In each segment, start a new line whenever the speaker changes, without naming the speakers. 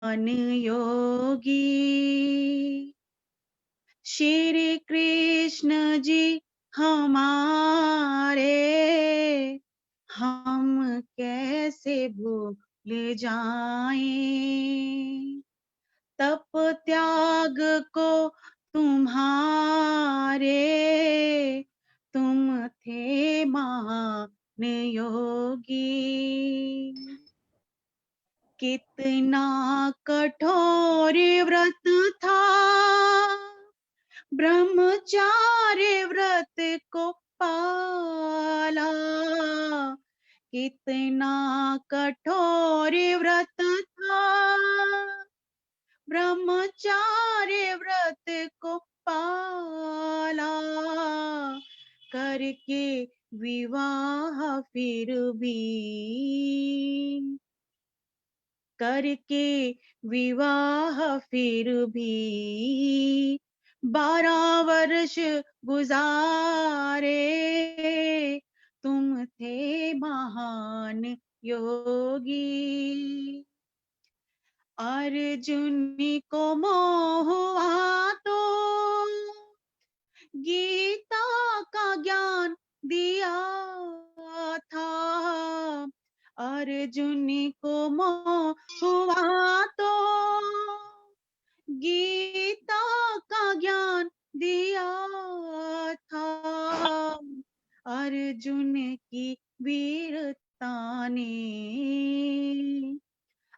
योगी। श्री कृष्ण जी हमारे हम कैसे भूल जाएं। तप त्याग को तुम्हारे, तुम थे महान योगी। कितना कठोर व्रत था, ब्रह्मचार्य व्रत को पाला। कितना कठोर व्रत था, ब्रह्मचार्य व्रत को पाला। करके विवाह फिर भी, करके विवाह फिर भी 12 वर्ष गुजारे। तुम थे महान योगी। अर्जुन को मोह हुआ तो गीता का ज्ञान दिया था। अर्जुन को मोह हुआ तो गीता का ज्ञान दिया था। अर्जुन की वीरता ने,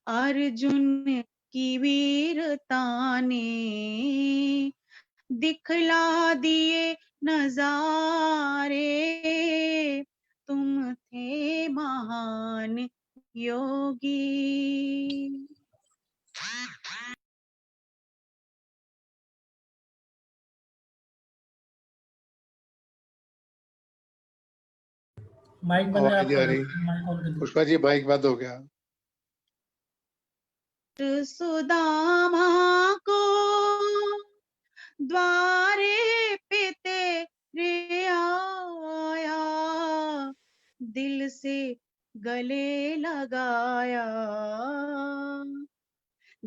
अर्जुन की वीरता ने दिखला दिए नजारे। तुम थे महान योगी।
माइक बंद है आपका,
माइक ऑन कर। पुष्पा जी माइक बंद हो गया।
सुदामा को द्वारे पे तेरे आया, दिल से गले लगाया,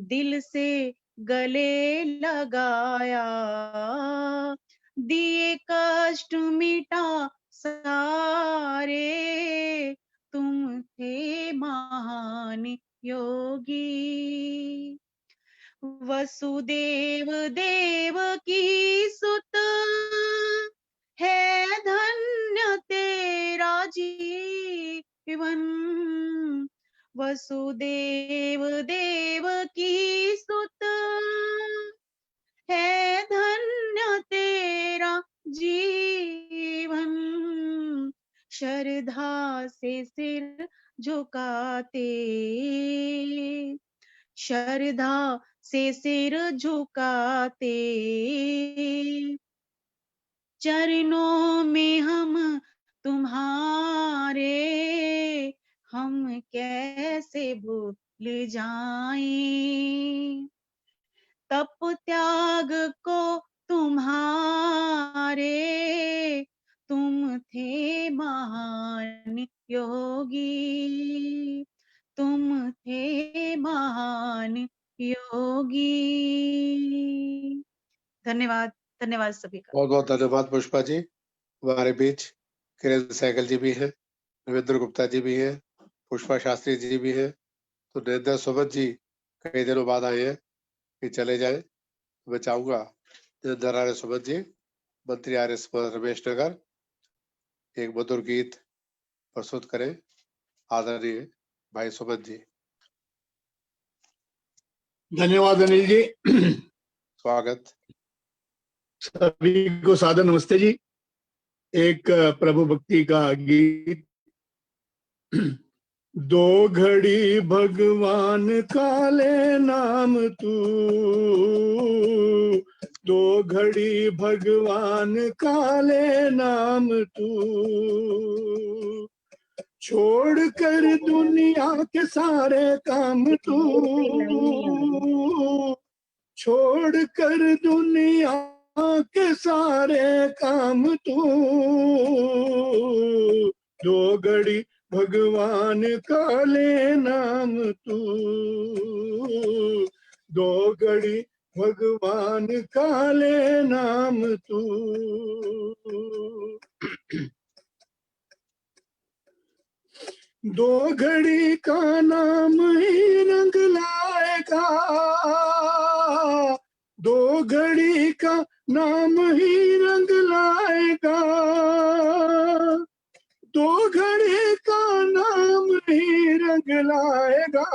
दिल से गले लगाया। दिए कष्ट मिटा सारे। तुम थे महान योगी। वसुदेव देव की सुत है, धन्य तेरा जीवन। वसुदेव देव की सुत है, धन्य तेरा जीवन। श्रद्धा से सिर झुकाते, श्रद्धा से सिर झुकाते। चरणों में हम तुम्हारे, हम कैसे भूल जाएं। तप त्याग को तुम्हारे, तुम थे महान योगी। तुम थे महान योगी। धन्यवाद, धन्यवाद सभी का।
बहुत बहुत धन्यवाद पुष्पा जी। हमारे बीच किरण सहगल जी भी हैं, रविंद्र गुप्ता जी भी हैं, पुष्पा शास्त्री जी भी हैं। तो नरेंद्र सुमन जी कई दिनों बाद आए हैं कि चले जाए, तो मैं चाहूंगा नरेंद्र आर्य सुमन जी, मंत्री आर्य रमेश नगर, एक मधुर गीत प्रस्तुत करें। आदरणीय भाई सुमन जी।
धन्यवाद अनिल जी।
स्वागत।
सभी को सादर नमस्ते जी। एक प्रभु भक्ति का गीत। दो घड़ी भगवान का ले नाम तू, दो घड़ी भगवान का ले नाम तू। छोड़ कर दुनिया के सारे काम तू, छोड़ कर दुनिया के सारे काम तू। दो घड़ी भगवान का ले नाम तू, दो घड़ी भगवान का ले नाम तू। दो घड़ी का नाम ही रंग लाएगा, दो घड़ी का नाम ही रंग लाएगा, दो घड़ी का नाम ही रंग लाएगा।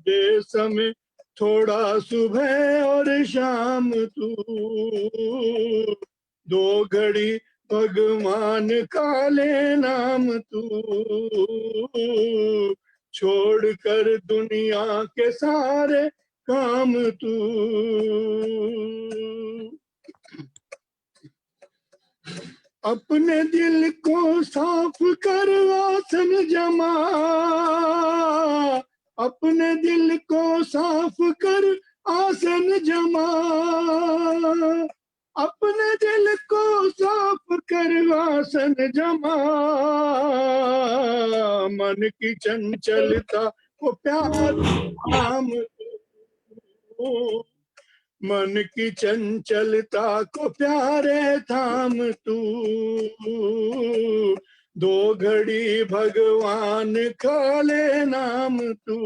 दे समय थोड़ा सुबह और शाम तू, दो घड़ी भगवान का ले नाम तू, छोड़ कर दुनिया के सारे काम तू। अपने दिल को साफ कर आसन जमा, अपने दिल को साफ कर आसन जमा, अपने दिल को साफ कर आसन जमा। मन की चंचलता को प्यार नाम तू, मन की चंचलता को प्यारे थाम तू, दो घड़ी भगवान का ले नाम तू।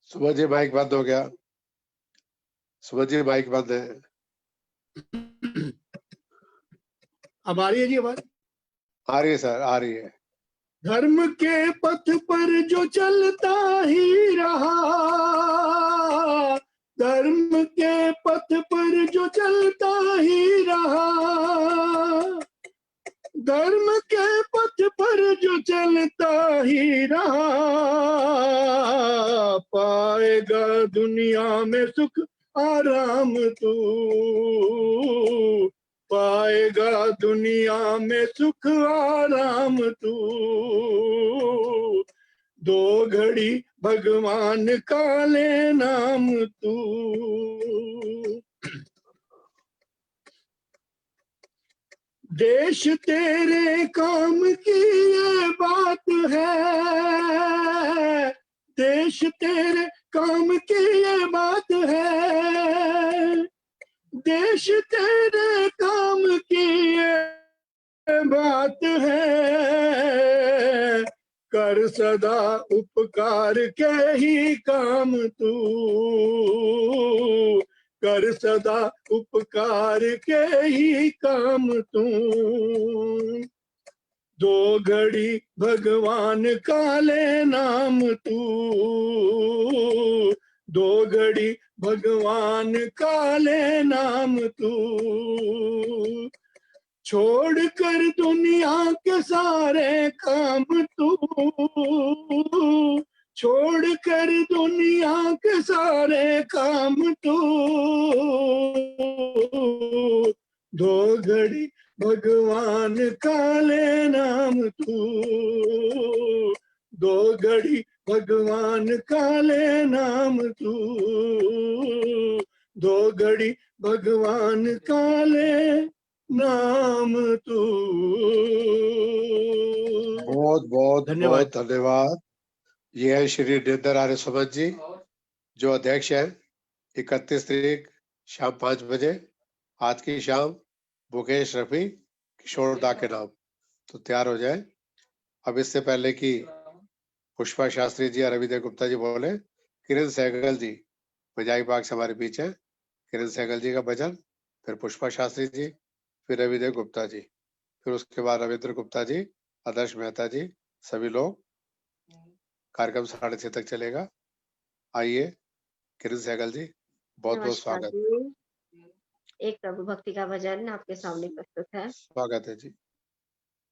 सुबह जी माइक बंद हो गया। सुबह जी माइक बंद है।
अब आ रही है जी आवाज?
आ रही है सर, आ रही है।
धर्म के पथ पर जो चलता ही रहा, धर्म के पथ पर जो चलता ही रहा, धर्म के पथ पर जो चलता ही रहा, पाएगा दुनिया में सुख आराम तू, पाएगा दुनिया में सुख आराम तू, दो घड़ी भगवान का ले नाम तू। देश तेरे काम की ये बात है, देश तेरे काम की ये बात है, देश तेरे काम की ये बात है, कर सदा उपकार के ही काम तू, कर सदा उपकार के ही काम तू, दो घड़ी भगवान का ले नाम तू, दो घड़ी भगवान का ले नाम तू, छोड़ कर दुनिया के सारे काम तू, छोड़ कर दुनिया के सारे काम तू, दो घड़ी भगवान का ले नाम तू, दो घड़ी भगवान का ले नाम तू, दो घड़ी भगवान का ले नाम तू।
बहुत बहुत
धन्यवाद।
बहुत धन्यवाद। ये है श्री नरेंद्र आर्य सुमन जी, जो अध्यक्ष है। 31 तारीख शाम 5 बजे आज की शाम मुकेश रफी किशोर दा के नाम, तो तैयार हो जाए। अब इससे पहले कि पुष्पा शास्त्री जी और रविदेव गुप्ता जी बोले, किरण सहगल जी बजाई बाग से हमारे बीच है। किरण सहगल जी का भजन, फिर पुष्पा शास्त्री जी, फिर रविदेव गुप्ता जी, फिर उसके बाद रविंद्र गुप्ता जी, आदर्श मेहता जी, सभी लोग। कार्यक्रम 6:30 तक चलेगा। आइए किरण सहगल जी, बहुत बहुत
नमस्कार
स्वागत।
जी। एक प्रभु भक्ति का भजन आपके सामने प्रस्तुत है।
स्वागत है जी।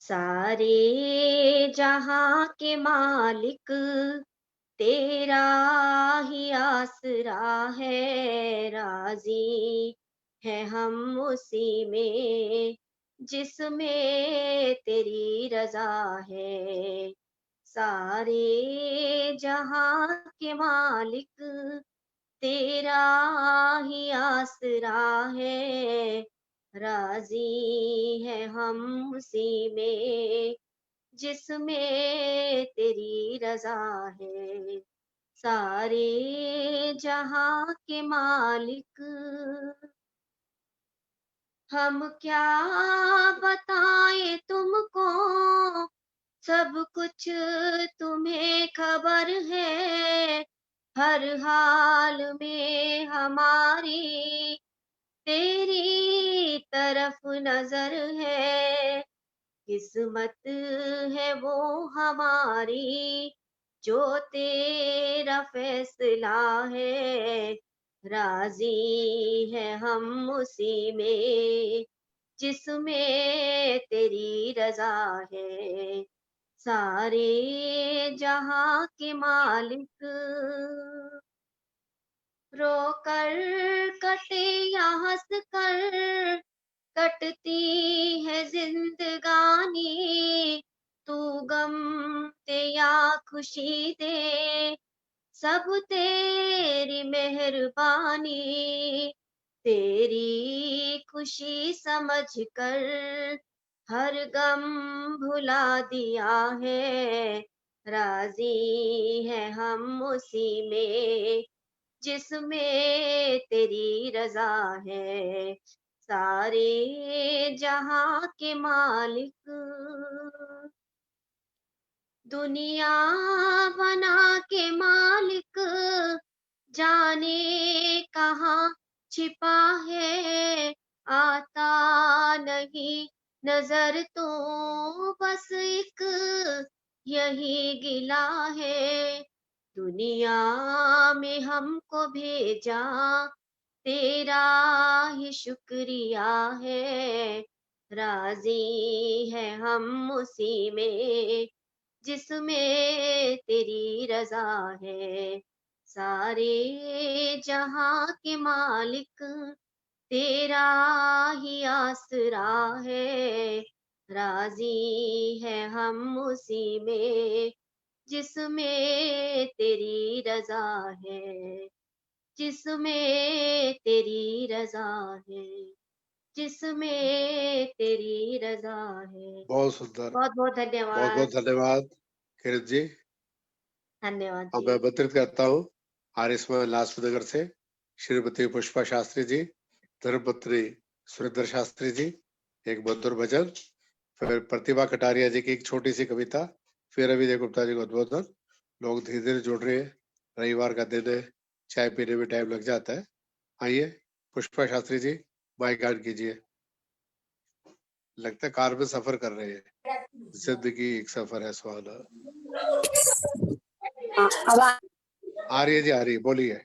सारे जहां के मालिक तेरा ही आसरा है, राजी है हम उसी में जिसमें तेरी रजा है। सारे जहां के मालिक तेरा ही आसरा है, राजी है हम उसी में जिसमें तेरी रजा है। सारे जहां के मालिक, हम क्या बताएं तुमको, सब कुछ तुम्हें खबर है। हर हाल में हमारी तेरी तरफ नजर है। किस्मत है वो हमारी, जो तेरा फैसला है। राजी है हम उसी में जिसमें तेरी रजा है। सारे जहां के मालिक, रोकर कटे या हंस कर कटती है जिंदगानी, तू गम दे या खुशी दे, सब तेरी मेहरबानी। तेरी खुशी समझ कर हर गम भुला दिया है। राजी है हम उसी में जिसमें तेरी रजा है। सारे जहां के मालिक, दुनिया बना के मालिक, जाने कहाँ छिपा है। आता नहीं नजर तो बस एक यही गिला है। दुनिया में हमको भेजा तेरा ही शुक्रिया है। राजी है हम उसी में जिसमें तेरी रजा है। सारे जहां के मालिक, तेरा ही आसरा है। राजी है हम उसी में जिसमें तेरी रजा है, जिसमें तेरी रजा है, जिसमें तेरी रजा है।
बहुत सुंदर,
बहुत बहुत
बहुत
धन्यवाद।
बहुत धन्यवाद किरण जी।
धन्यवाद
अब
जी।
मैं आमंत्रित करता हूँ आरिस्मा लाजपतनगर से श्रीमती पुष्पा शास्त्री जी, धर्मपत्नी सुरेंद्र शास्त्री जी, एक मधुर भजन, फिर प्रतिभा कटारिया जी की एक छोटी सी कविता, फिर अविजय गुप्ता जी को उद्बोधन। लोग धीरे धीरे जुड़ रहे हैं, रविवार का दिन है, चाय पीने में टाइम लग जाता है। आइए पुष्पा शास्त्री जी, माइक ऑन कीजिए। लगता है कार में सफर कर रहे हैं, जिंदगी एक सफर है सुहाना। आ रही है जी, आ रही है, बोलिए।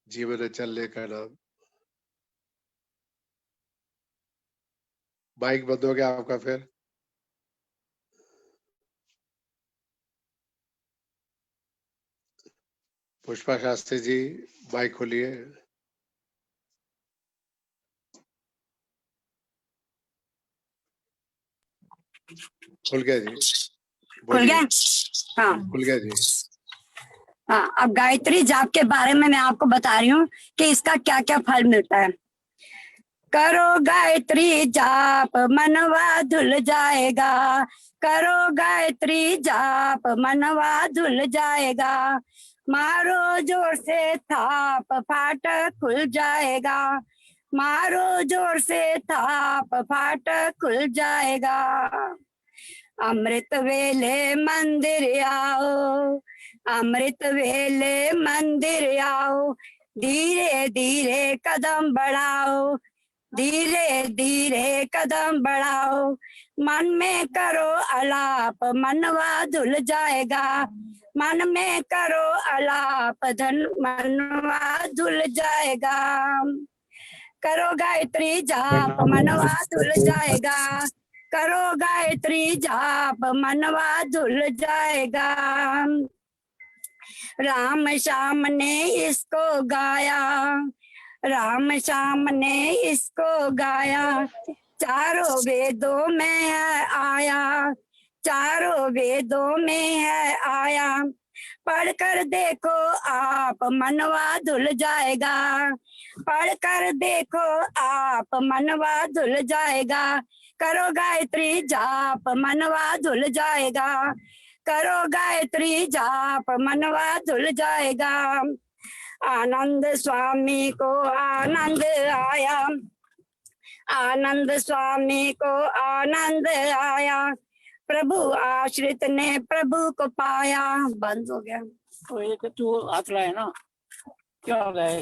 जीवन है चलने का नाम। माइक बंद हो गया आपका फिर। पुष्पा शास्त्री जी, माइक खोलिए। खुल गया जी,
खुल गया। हाँ
खुल गया जी।
हाँ, अब गायत्री जाप के बारे में मैं आपको बता रही हूँ कि इसका क्या क्या फल मिलता है। करो गायत्री जाप मनवा धुल जाएगा, करो गायत्री जाप मनवा धुल जाएगा। मारो जोर से थाप फाटक खुल जाएगा, मारो जोर से थाप फाटक खुल जाएगा। अमृत वेले मंदिर आओ, अमृत वेले मंदिर आओ, धीरे धीरे कदम बढ़ाओ, धीरे धीरे कदम बढ़ाओ। मन में करो अलाप मनवा धुल जाएगा, मन में करो अलाप धन मनवा धुल जाएगा। करो गायत्री जाप मनवा धुल जाएगा, करो गायत्री जाप मनवा धुल जाएगा। राम श्याम ने इसको गाया, राम श्याम ने इसको गाया, चारों वेदों में आया, चारों वेदों में है आया, पढ़कर देखो आप मनवा धुल जाएगा, पढ़कर देखो आप मनवा धुल जाएगा, करो गायत्री जाप मनवा धुल जाएगा, करो गायत्री जाप मनवा धुल जाएगा। आनंद स्वामी को आनंद आया, आनंद स्वामी को आनंद आया, प्रभु आश्रित ने प्रभु को पाया। बंद हो गया।
तो एक तू हाथ लाए ना, क्या हो गए?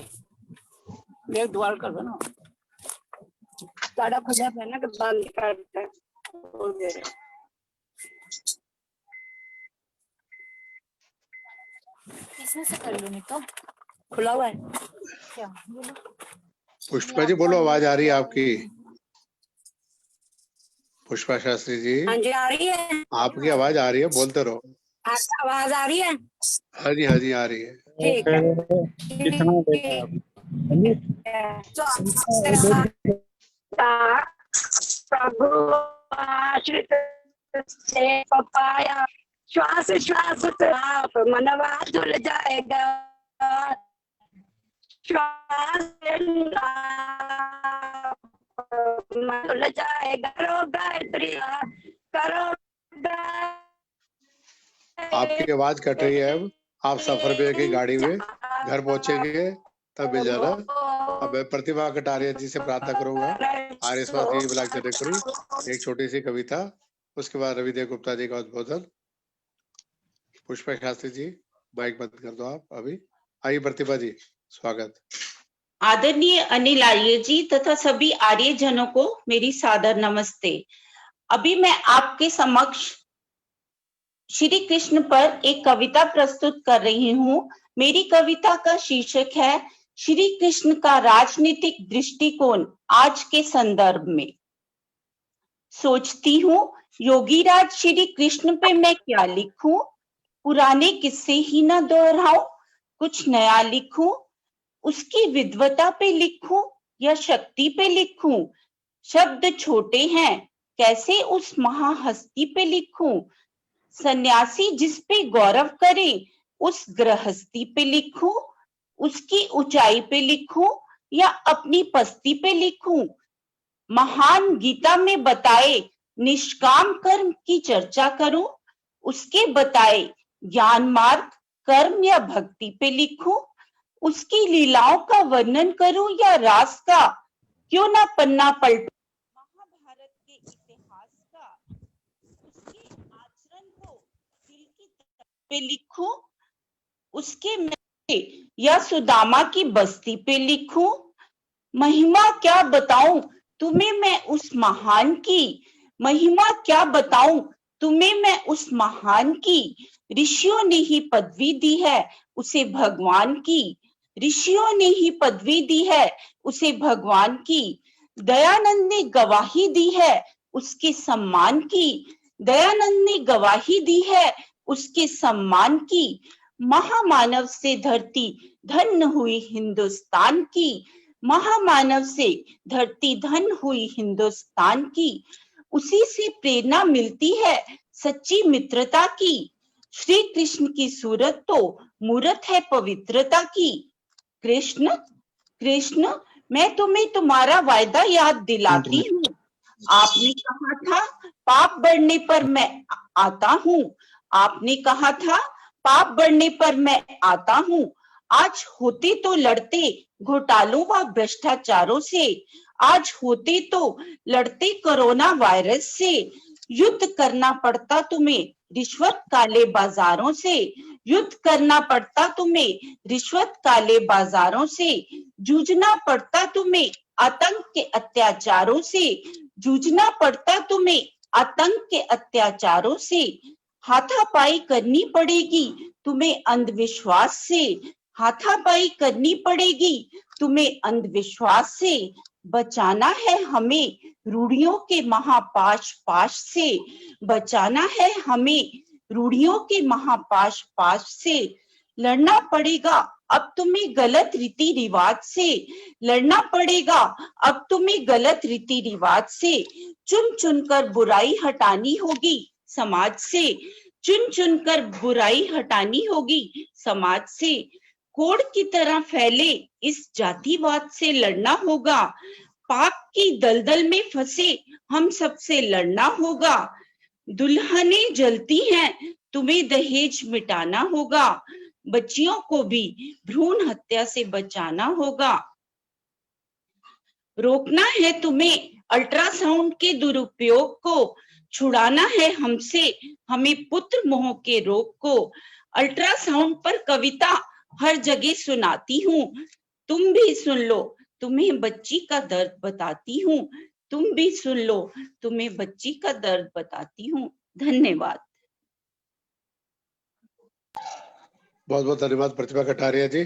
एक द्वार कर दो ना,
साड़ा खुला है ना, कि बंद करते हैं।
इसमें से कर लो, नहीं तो
खुला हुआ है
क्या बोलो।
पुष्पा जी बोलो, आवाज आ रही है आपकी? पुष्पा शास्त्री जी,
हाँ जी आ रही है,
आपकी आवाज आ रही है, बोलते रहो।
आपकी आवाज आ रही है?
हाँ जी, हाँ जी, आ रही है।
ठीक है। प्रभु आश्रित से पाया, श्वास श्वास आप मनवा धुल जाएगा, श्वास धुल जाएगा, करो गायत्री करो।
आपकी आवाज कट रही है। अब आप सफर पे की गाड़ी में घर पहुंचेंगे तब मिल जाना। अब मैं प्रतिभा कटारिया जी से प्रार्थना करूंगा, एक छोटी सी कविता, उसके बाद रविदेव गुप्ता जी का उद्बोधन। पुष्पा शास्त्री जी माइक बंद कर दो आप अभी। आइए प्रतिभा जी, स्वागत।
आदरणीय अनिल आर्य जी तथा सभी आर्य जनों को मेरी सादर नमस्ते। अभी मैं आपके समक्ष श्री कृष्ण पर एक कविता प्रस्तुत कर रही हूँ। मेरी कविता का शीर्षक है श्री कृष्ण का राजनीतिक दृष्टिकोण आज के संदर्भ में। सोचती हूँ योगीराज श्री कृष्ण पे मैं क्या लिखूं, पुराने किस्से ही ना दोहराऊं, कुछ नया लिखूं, उसकी विद्वता पे लिखूं या शक्ति पे लिखूं, शब्द छोटे हैं कैसे उस महाहस्ती पे लिखूं, सन्यासी जिस पे गौरव करे उस गृहस्थी पे लिखूं, उसकी ऊंचाई पे लिखूं या अपनी पस्ती पे लिखूं, महान गीता में बताए निष्काम कर्म की चर्चा करूं, उसके बताए ज्ञान मार्ग कर्म या भक्ति पे लिखूं, उसकी लीलाओं का वर्णन करूं या रास का, क्यों ना पन्ना पलटूं महाभारत के इतिहास का, उसके आचरण को दिल की तह पे लिखूं, उसके या सुदामा की बस्ती पे लिखूं, महिमा क्या बताऊं तुम्हें मैं उस महान की, महिमा क्या बताऊं तुम्हें मैं उस महान की, ऋषियों ने ही पदवी दी है उसे भगवान की, ऋषियों ने ही पदवी दी है उसे भगवान की, दयानंद ने गवाही दी है उसके सम्मान की, दयानंद ने गवाही दी है उसके सम्मान की, महामानव से धरती धन्य हुई हिंदुस्तान की, महामानव से धरती धन्य हुई हिंदुस्तान की, उसी से प्रेरणा मिलती है सच्ची मित्रता की, श्री कृष्ण की सूरत तो मूरत है पवित्रता की। कृष्ण कृष्ण मैं तुम्हें तुम्हारा वायदा याद दिलाती हूँ, आपने कहा था पाप बढ़ने पर मैं आता हूँ, आपने कहा था पाप बढ़ने पर मैं आता हूँ, आज होते तो लड़ते घोटालों व भ्रष्टाचारों से, आज होते तो लड़ते कोरोना वायरस से, युद्ध करना पड़ता तुम्हें रिश्वत काले बाजारों से, युद्ध करना पड़ता तुम्हें रिश्वत काले बाजारों से, जूझना पड़ता तुम्हें आतंक के अत्याचारों से, जूझना पड़ता तुम्हें आतंक के अत्याचारों से, हाथापाई करनी पड़ेगी तुम्हें अंधविश्वास से, हाथापाई करनी पड़ेगी तुम्हें अंधविश्वास से, बचाना है हमें रूढ़ियों के महापाश पाश से, बचाना है हमें रूढ़ियों के महापाश पाश से, लड़ना पड़ेगा अब तुम्हें गलत रीति रिवाज से, लड़ना पड़ेगा अब तुम्हें गलत रीति रिवाज से, चुन चुन कर बुराई हटानी होगी समाज से चुन चुन कर बुराई हटानी होगी। समाज से कोड़ की तरह फैले इस जातिवाद से लड़ना होगा। पाप की दलदल में फंसे हम सबसे लड़ना होगा। दुल्हनें जलती हैं, तुम्हें दहेज मिटाना होगा। बच्चियों को भी भ्रूण हत्या से बचाना होगा। रोकना है तुम्हें अल्ट्रासाउंड के दुरुपयोग को, छुड़ाना है हमसे हमें पुत्र मोह के रोग को। अल्ट्रासाउंड पर कविता हर जगह सुनाती हूँ, तुम भी सुन लो, तुम्हें बच्ची का दर्द बताती हूँ। तुम भी सुन लो, तुम्हें बच्ची का दर्द बताती हूँ। धन्यवाद।
बहुत बहुत धन्यवाद प्रतिभा कटारिया जी,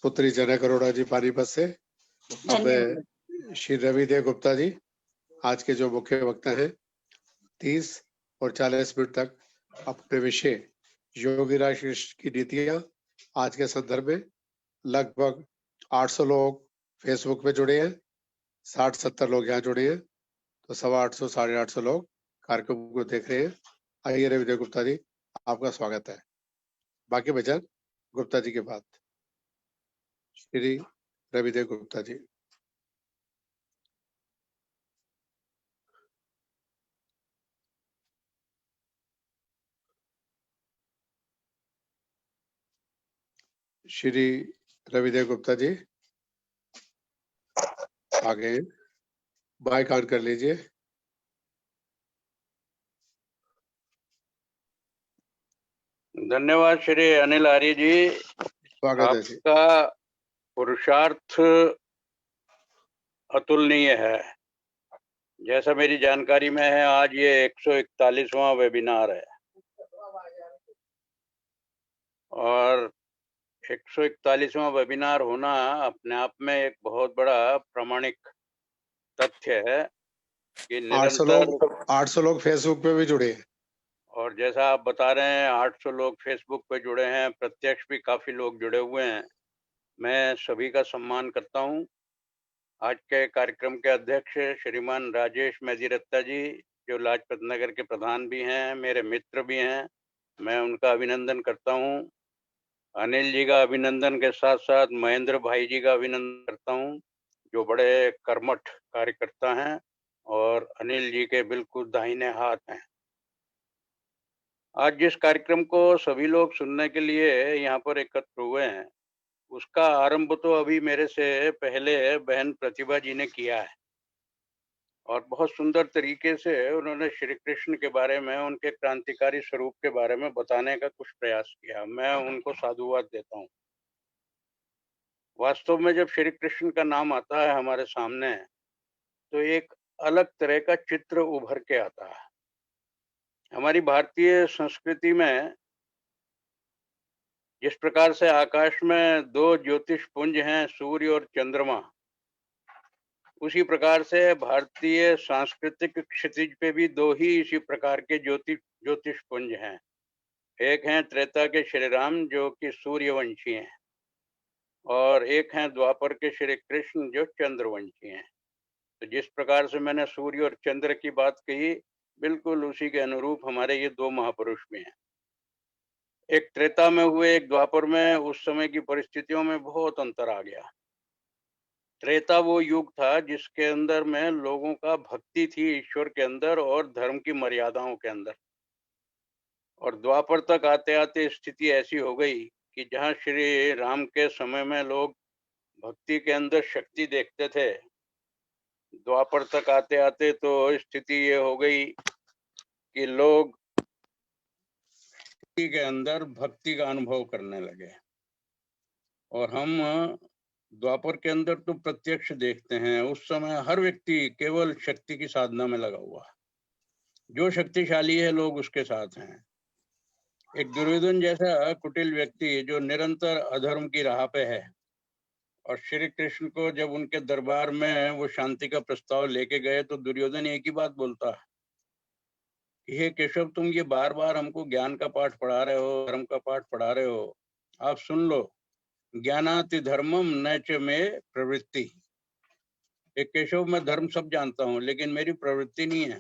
पुत्री जनक अरोड़ा जी पानीपत से। अब मैं श्री रविदेव गुप्ता जी, आज के जो मुख्य वक्ता हैं, 30 और 40 मिनट तक अपने विषय योगी राज की नीतियां आज के संदर्भ में लगभग 800 लोग फेसबुक पे जुड़े हैं, 60-70 लोग यहाँ जुड़े हैं, तो 850 साढ़े 800 लोग कार्यक्रम को देख रहे हैं। आइए रविदेव गुप्ता जी, आपका स्वागत है। बाकी वचन गुप्ता जी के बाद। श्री रविदेव गुप्ता जी। श्री रविदेव गुप्ता जी आगे माइक ऑन कर लीजिए।
धन्यवाद श्री अनिल आर्य जी।
स्वागत है जी।
आपका पुरुषार्थ अतुलनीय है। जैसा मेरी जानकारी में है, आज ये 141वां वेबिनार है और 141वां वेबिनार होना अपने आप में एक बहुत बड़ा प्रामाणिक तथ्य है कि
800 लोग फेसबुक पे भी जुड़े हैं।
और जैसा आप बता रहे हैं 800 लोग फेसबुक पे जुड़े हैं, प्रत्यक्ष भी काफी लोग जुड़े हुए हैं। मैं सभी का सम्मान करता हूं। आज के कार्यक्रम के अध्यक्ष श्रीमान राजेश मेहदीरत्ता जी, जो लाजपत नगर के प्रधान भी हैं, मेरे मित्र भी हैं, मैं उनका अभिनंदन करता हूं। अनिल जी का अभिनंदन के साथ साथ महेंद्र भाई जी का अभिनंदन करता हूं, जो बड़े कर्मठ कार्यकर्ता हैं और अनिल जी के बिल्कुल दाहिने हाथ हैं। आज जिस कार्यक्रम को सभी लोग सुनने के लिए यहाँ पर एकत्र हुए हैं, उसका आरंभ तो अभी मेरे से पहले बहन प्रतिभा जी ने किया है और बहुत सुंदर तरीके से उन्होंने श्री कृष्ण के बारे में, उनके क्रांतिकारी स्वरूप के बारे में बताने का कुछ प्रयास किया। मैं उनको साधुवाद देता हूँ। वास्तव में जब श्री कृष्ण का नाम आता है हमारे सामने, तो एक अलग तरह का चित्र उभर के आता है। हमारी भारतीय संस्कृति में जिस प्रकार से आकाश में 2 ज्योतिष पुंज हैं, सूर्य और चंद्रमा, उसी प्रकार से भारतीय सांस्कृतिक क्षितिज पे भी 2 ही इसी प्रकार के ज्योतिष पुंज हैं। एक हैं त्रेता के श्री राम, जो कि सूर्यवंशी हैं, और एक हैं द्वापर के श्री कृष्ण, जो चंद्रवंशी हैं। तो जिस प्रकार से मैंने सूर्य और चंद्र की बात कही, बिल्कुल उसी के अनुरूप हमारे ये 2 महापुरुष भी हैं। एक त्रेता में हुए, एक द्वापर में। उस समय की परिस्थितियों में बहुत अंतर आ गया। त्रेता वो युग था जिसके अंदर में लोगों का भक्ति थी ईश्वर के अंदर और धर्म की मर्यादाओं के अंदर। और द्वापर तक आते आते स्थिति ऐसी हो गई कि जहाँ श्री राम के समय में लोग भक्ति के अंदर शक्ति देखते थे, द्वापर तक आते आते तो स्थिति ये हो गई कि लोग के अंदर भक्ति का अनुभव करने लगे। और हम द्वापर के अंदर तो प्रत्यक्ष देखते हैं, उस समय हर व्यक्ति केवल शक्ति की साधना में लगा हुआ है। जो शक्तिशाली है लोग उसके साथ हैं। एक दुर्योधन जैसा कुटिल व्यक्ति जो निरंतर अधर्म की राह पे है, और श्री कृष्ण को जब उनके दरबार में वो शांति का प्रस्ताव लेके गए, तो दुर्योधन एक ही बात बोलता है, हे केशव, तुम ये बार बार हमको ज्ञान का पाठ पढ़ा रहे हो, धर्म का पाठ पढ़ा रहे हो, आप सुन लो, ज्ञानाति धर्मम न च में प्रवृत्ति। एक केशव, मैं धर्म सब जानता हूँ लेकिन मेरी प्रवृत्ति नहीं है।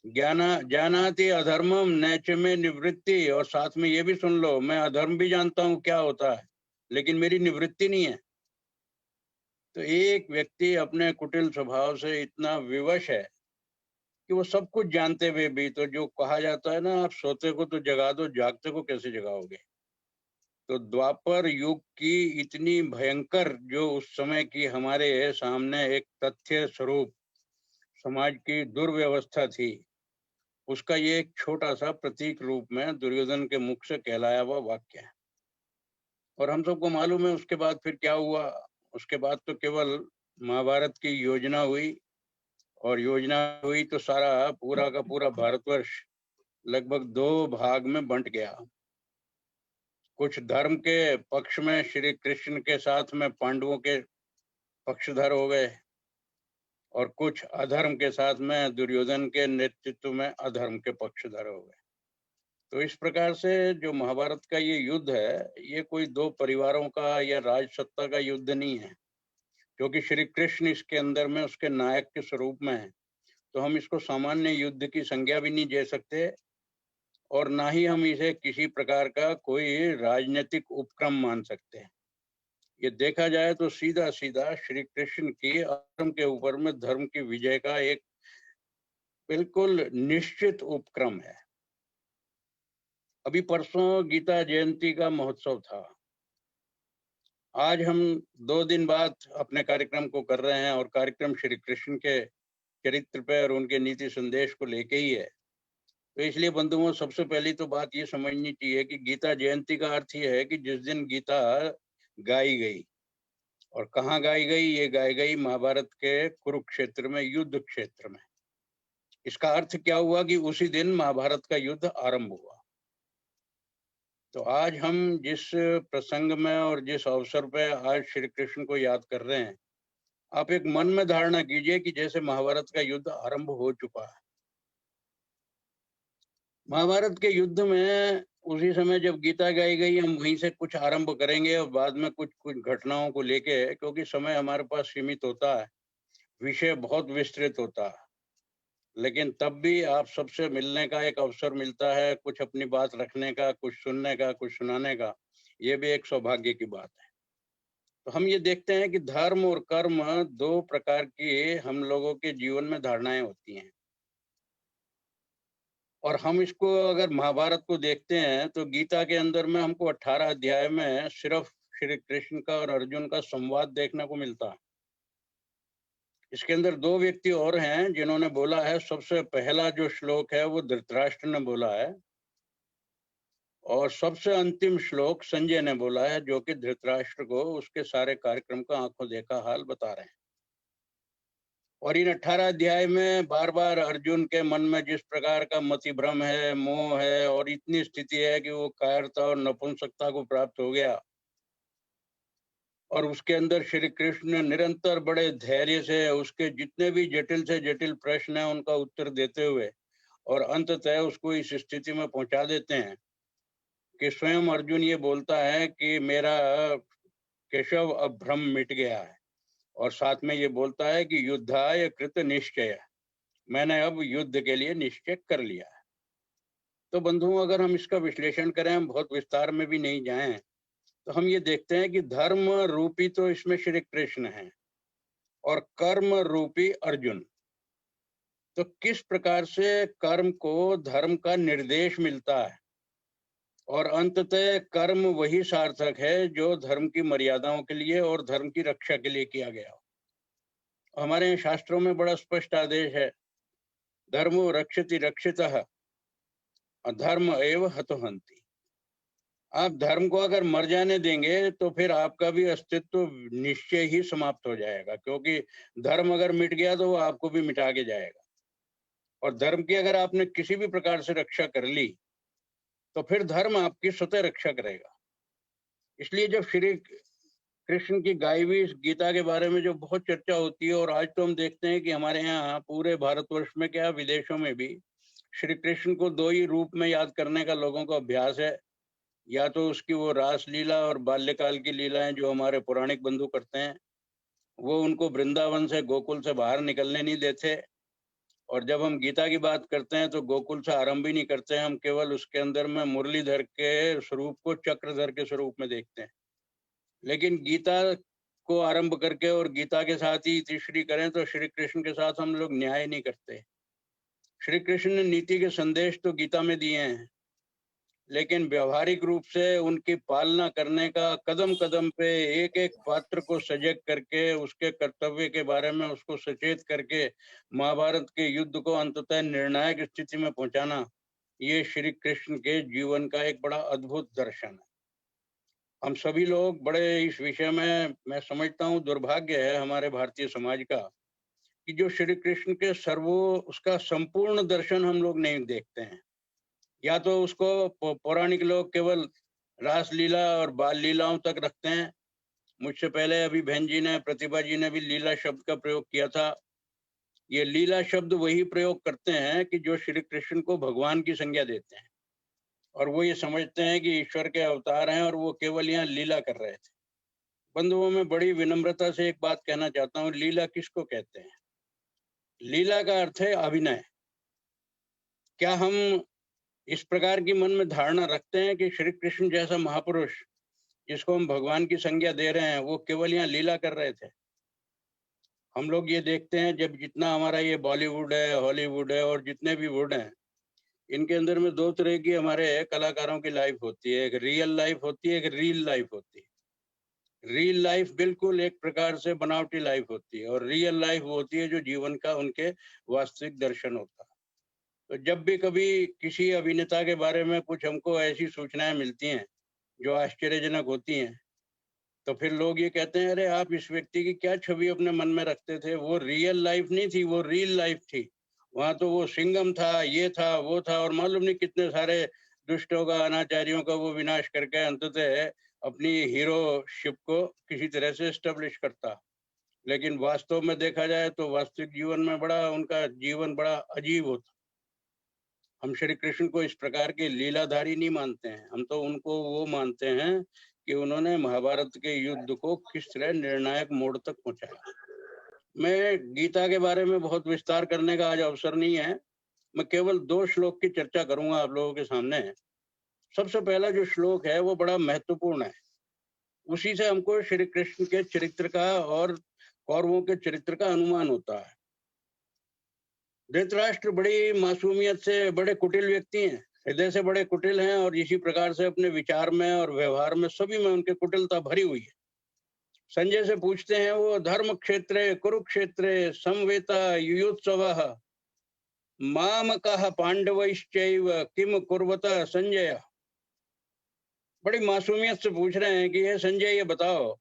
जानाति अधर्मम नैच में निवृत्ति, और साथ में ये भी सुन लो, मैं अधर्म भी जानता हूं क्या होता है, लेकिन मेरी निवृत्ति नहीं है। तो एक व्यक्ति अपने कुटिल स्वभाव से इतना विवश है कि वो सब कुछ जानते हुए भी, तो जो कहा जाता है ना, आप सोते को तो जगा दो, जागते को कैसे जगाओगे। तो द्वापर युग की इतनी भयंकर जो उस समय की हमारे सामने एक तथ्य स्वरूप समाज की दुर्व्यवस्था थी, उसका ये एक छोटा सा प्रतीक रूप में दुर्योधन के मुख से कहलाया हुआ वाक्य है। और हम सबको मालूम है उसके बाद फिर क्या हुआ। उसके बाद तो केवल महाभारत की योजना हुई, और योजना हुई तो सारा पूरा का पूरा भारतवर्ष लगभग 2 भाग में बंट गया। कुछ धर्म के पक्ष में श्री कृष्ण के साथ में पांडवों के पक्षधर हो गए, और कुछ अधर्म के साथ में दुर्योधन के नेतृत्व में अधर्म के पक्षधर हो गए। तो इस प्रकार से जो महाभारत का ये युद्ध है, ये कोई 2 परिवारों का या राजसत्ता का युद्ध नहीं है, क्योंकि श्री कृष्ण इसके अंदर में उसके नायक के स्वरूप में है। तो हम इसको सामान्य युद्ध की संज्ञा भी नहीं दे सकते, और ना ही हम इसे किसी प्रकार का कोई राजनीतिक उपक्रम मान सकते हैं। ये देखा जाए तो सीधा सीधा श्री कृष्ण की अधर्म के ऊपर में धर्म की विजय का एक बिल्कुल निश्चित उपक्रम है। अभी परसों गीता जयंती का महोत्सव था। आज हम 2 दिन बाद अपने कार्यक्रम को कर रहे हैं, और कार्यक्रम श्री कृष्ण के चरित्र पे और उनके नीति संदेश को लेके ही है। तो इसलिए बंधुओं, सबसे पहली तो बात ये समझनी चाहिए कि गीता जयंती का अर्थ ये है कि जिस दिन गीता गाई गई, और कहाँ गाई गई, ये गाई गई महाभारत के कुरुक्षेत्र में, युद्ध क्षेत्र में। इसका अर्थ क्या हुआ कि उसी दिन महाभारत का युद्ध आरंभ हुआ। तो आज हम जिस प्रसंग में और जिस अवसर पे आज श्री कृष्ण को याद कर रहे हैं, आप एक मन में धारणा कीजिए कि जैसे महाभारत का युद्ध आरंभ हो चुका है। महाभारत के युद्ध में उसी समय जब गीता गाई गई, हम वहीं से कुछ आरंभ करेंगे, और बाद में कुछ घटनाओं को लेके, क्योंकि समय हमारे पास सीमित होता है, विषय बहुत विस्तृत होता है, लेकिन तब भी आप सबसे मिलने का एक अवसर मिलता है, कुछ अपनी बात रखने का, कुछ सुनने का, कुछ सुनाने का। ये भी एक सौभाग्य की बात है। तो हम ये देखते हैं कि धर्म और कर्म 2 प्रकार की हम लोगों के जीवन में धारणाएं होती हैं, और हम इसको अगर महाभारत को देखते हैं तो गीता के अंदर में हमको 18 अध्याय में सिर्फ श्री कृष्ण का और अर्जुन का संवाद देखने को मिलता है। इसके अंदर 2 व्यक्ति और हैं जिन्होंने बोला है। सबसे पहला जो श्लोक है वो धृतराष्ट्र ने बोला है, और सबसे अंतिम श्लोक संजय ने बोला है, जो कि धृतराष्ट्र को उसके सारे कार्यक्रम का आंखों देखा हाल बता रहे हैं। और इन 18 अध्याय में बार बार अर्जुन के मन में जिस प्रकार का मति भ्रम है, मोह है, और इतनी स्थिति है कि वो कायरता और नपुंसकता को प्राप्त हो गया, और उसके अंदर श्री कृष्ण ने निरंतर बड़े धैर्य से उसके जितने भी जटिल से जटिल प्रश्न हैं उनका उत्तर देते हुए, और अंततः उसको इस स्थिति में पहुंचा देते हैं कि स्वयं अर्जुन ये बोलता है कि मेरा केशव अब भ्रम मिट गया है, और साथ में ये बोलता है कि युद्धाय कृत निश्चय, मैंने अब युद्ध के लिए निश्चय कर लिया है। तो बंधुओं, अगर हम इसका विश्लेषण करें, हम बहुत विस्तार में भी नहीं जाएं, तो हम ये देखते हैं कि धर्म रूपी तो इसमें श्री कृष्ण है, और कर्म रूपी अर्जुन। तो किस प्रकार से कर्म को धर्म का निर्देश मिलता है, और अंततः कर्म वही सार्थक है जो धर्म की मर्यादाओं के लिए और धर्म की रक्षा के लिए किया गया हो। हमारे शास्त्रों में बड़ा स्पष्ट आदेश है, धर्मो रक्षति रक्षितः अधर्म एव हतोहन्ति। आप धर्म को अगर मर जाने देंगे तो फिर आपका भी अस्तित्व निश्चय ही समाप्त हो जाएगा, क्योंकि धर्म अगर मिट गया तो वो आपको भी मिटा के जाएगा। और धर्म की अगर आपने किसी भी प्रकार से रक्षा कर ली तो फिर धर्म आपकी स्वतः रक्षा करेगा। इसलिए जब श्री कृष्ण की गाई हुई इस गीता के बारे में जो बहुत चर्चा होती है, और आज तो हम देखते हैं कि हमारे यहाँ पूरे भारतवर्ष में क्या विदेशों में भी श्री कृष्ण को 2 ही रूप में याद करने का लोगों का अभ्यास है। या तो उसकी वो रास लीला और बाल्यकाल की लीलाएं जो हमारे पौराणिक बंधु करते हैं, वो उनको वृंदावन से, गोकुल से बाहर निकलने नहीं देते, और जब हम गीता की बात करते हैं तो गोकुल से आरंभ ही नहीं करते हैं, हम केवल उसके अंदर में मुरलीधर के स्वरूप को चक्रधर के स्वरूप में देखते हैं। लेकिन गीता को आरंभ करके और गीता के साथ ही तीसरी करें तो श्री कृष्ण के साथ हम लोग न्याय नहीं करते। श्री कृष्ण ने नीति के संदेश तो गीता में दिए हैं, लेकिन व्यवहारिक रूप से उनकी पालना करने का कदम कदम पे एक एक पात्र को सजग करके उसके कर्तव्य के बारे में उसको सचेत करके महाभारत के युद्ध को अंततः निर्णायक स्थिति में पहुंचाना, ये श्री कृष्ण के जीवन का एक बड़ा अद्भुत दर्शन है। हम सभी लोग बड़े इस विषय में, मैं समझता हूँ, दुर्भाग्य है हमारे भारतीय समाज का कि जो श्री कृष्ण के उसका संपूर्ण दर्शन हम लोग नहीं देखते हैं। या तो उसको पौराणिक लोग केवल रासलीला और बाल लीलाओं तक रखते हैं। मुझसे पहले अभी बहन जी ने, प्रतिभा जी ने भी लीला शब्द का प्रयोग किया था। ये लीला शब्द वही प्रयोग करते हैं कि जो श्री कृष्ण को भगवान की संज्ञा देते हैं और वो ये समझते हैं कि ईश्वर के अवतार हैं और वो केवल यहाँ लीला कर रहे थे। बंधुओं, में बड़ी विनम्रता से एक बात कहना चाहता हूँ, लीला किसको कहते हैं? लीला का अर्थ है अभिनय। क्या हम इस प्रकार की मन में धारणा रखते हैं कि श्री कृष्ण जैसा महापुरुष जिसको हम भगवान की संज्ञा दे रहे हैं वो केवल यहाँ लीला कर रहे थे? हम लोग ये देखते हैं, जब जितना हमारा ये बॉलीवुड है, हॉलीवुड है और जितने भी वुड हैं, इनके अंदर में दो तरह की हमारे कलाकारों की लाइफ होती है। एक रियल लाइफ होती है, एक रील लाइफ होती है। रियल लाइफ बिल्कुल एक प्रकार से बनावटी लाइफ होती है और रियल लाइफ वो होती है जो जीवन का उनके वास्तविक दर्शन होता है। तो जब भी कभी किसी अभिनेता के बारे में कुछ हमको ऐसी सूचनाएं मिलती हैं जो आश्चर्यजनक होती हैं, तो फिर लोग ये कहते हैं, अरे आप इस व्यक्ति की क्या छवि अपने मन में रखते थे? वो रियल लाइफ नहीं थी, वो रील लाइफ थी। वहां तो वो सिंघम था, ये था, वो था, और मालूम नहीं कितने सारे दुष्टों का, अनाचारियों का वो विनाश करके अंततः अपनी हीरोशिप को किसी तरह से एस्टेब्लिश करता। लेकिन वास्तव में देखा जाए तो वास्तविक जीवन में उनका जीवन बड़ा अजीब होता। हम श्री कृष्ण को इस प्रकार के लीलाधारी नहीं मानते हैं, हम तो उनको वो मानते हैं कि उन्होंने महाभारत के युद्ध को किस तरह निर्णायक मोड़ तक पहुंचाया। मैं गीता के बारे में बहुत विस्तार करने का आज अवसर नहीं है, मैं केवल 2 श्लोक की चर्चा करूंगा आप लोगों के सामने। सबसे पहला जो श्लोक है वो बड़ा महत्वपूर्ण है, उसी से हमको श्री कृष्ण के चरित्र का और कौरवों के चरित्र का अनुमान होता है। धृतराष्ट्र बड़ी मासूमियत से बड़े कुटिल व्यक्ति हैं, हृदय से बड़े कुटिल हैं और इसी प्रकार से अपने विचार में और व्यवहार में सभी में उनके कुटिलता भरी हुई है। संजय से पूछते हैं वो, धर्म क्षेत्रे कुरुक्षेत्रे समवेता युयुत्सवः मामकः पांडवैश्चैव किम कुर्वत संजय। बड़ी मासूमियत से पूछ रहे हैं कि ये संजय, ये बताओ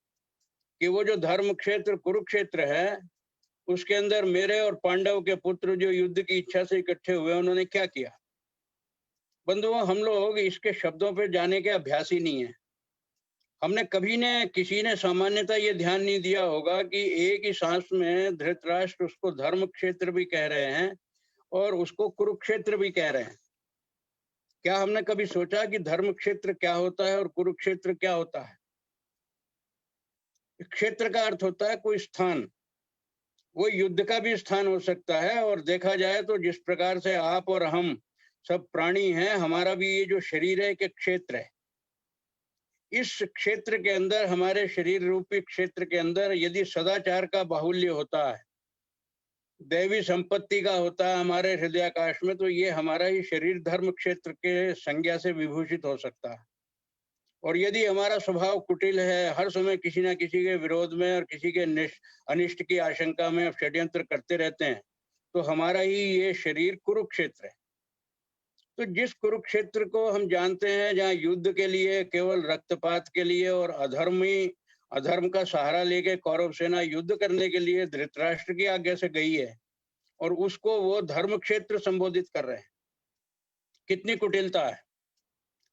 कि वो जो धर्म क्षेत्र कुरुक्षेत्र है उसके अंदर मेरे और पांडव के पुत्र जो युद्ध की इच्छा से इकट्ठे हुए उन्होंने क्या किया? बंधुओं, हम लोग इसके शब्दों पे जाने के अभ्यासी नहीं है। हमने कभी ने किसी ने सामान्यतः ये ध्यान नहीं दिया होगा कि एक ही सांस में धृतराष्ट्र उसको धर्म क्षेत्र भी कह रहे हैं और उसको कुरुक्षेत्र भी कह रहे हैं। क्या हमने कभी सोचा कि धर्म क्षेत्र क्या होता है और कुरुक्षेत्र क्या होता है? क्षेत्र का अर्थ होता है कोई स्थान, वो युद्ध का भी स्थान हो सकता है। और देखा जाए तो जिस प्रकार से आप और हम सब प्राणी हैं, हमारा भी ये जो शरीर है एक क्षेत्र है। इस क्षेत्र के अंदर, हमारे शरीर रूपी क्षेत्र के अंदर यदि सदाचार का बाहुल्य होता है, दैवी संपत्ति का होता है हमारे हृदयाकाश में, तो ये हमारा ही शरीर धर्म क्षेत्र के संज्ञा से विभूषित हो सकता है। और यदि हमारा स्वभाव कुटिल है, हर समय किसी ना किसी के विरोध में और किसी के अनिष्ट की आशंका में षड्यंत्र करते रहते हैं, तो हमारा ही ये शरीर कुरुक्षेत्र है। तो जिस कुरुक्षेत्र को हम जानते हैं, जहाँ युद्ध के लिए, केवल रक्तपात के लिए और अधर्म का सहारा लेके कौरव सेना युद्ध करने के लिए धृतराष्ट्र की आज्ञा से गई है, और उसको वो धर्म क्षेत्र संबोधित कर रहे हैं। कितनी कुटिलता है!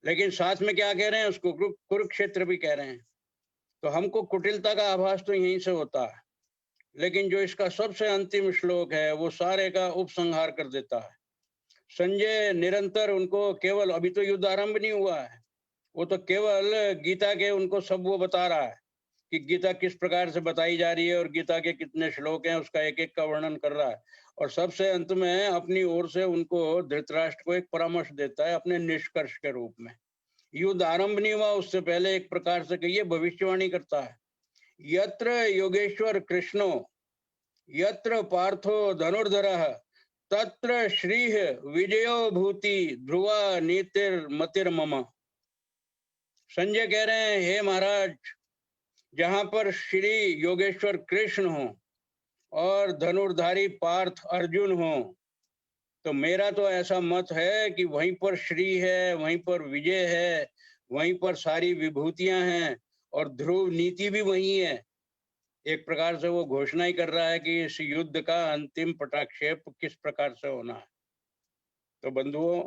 लेकिन साथ में क्या कह रहे हैं? उसको कुरुक्षेत्र भी कह रहे हैं। तो हमको कुटिलता का आभास तो यहीं से होता है। लेकिन जो इसका सबसे अंतिम श्लोक है वो सारे का उपसंहार कर देता है। संजय निरंतर उनको केवल, अभी तो युद्ध आरंभ नहीं हुआ है, वो तो केवल गीता के उनको सब वो बता रहा है कि गीता किस प्रकार से बताई जा रही है और गीता के कितने श्लोक हैं, उसका एक एक का वर्णन कर रहा है। और सबसे अंत में अपनी ओर से उनको, धृतराष्ट्र को, एक परामर्श देता है अपने निष्कर्ष के रूप में। युद्ध आरंभ नहीं हुआ उससे पहले एक प्रकार से कहिए भविष्यवाणी करता है। यत्र योगेश्वर कृष्णो यत्र पार्थो धनुर्धरः तत्र श्रीः विजयो भूति ध्रुवा नीतिर मतिर्मम। संजय कह रहे हैं, हे महाराज, जहां पर श्री योगेश्वर कृष्ण हो और धनुर्धारी पार्थ अर्जुन हो, तो मेरा तो ऐसा मत है कि वहीं पर श्री है, वहीं पर विजय है, वहीं पर सारी विभूतियां हैं और ध्रुव नीति भी वही है। एक प्रकार से वो घोषणा ही कर रहा है कि इस युद्ध का अंतिम पटाक्षेप किस प्रकार से होना है। तो बंधुओं,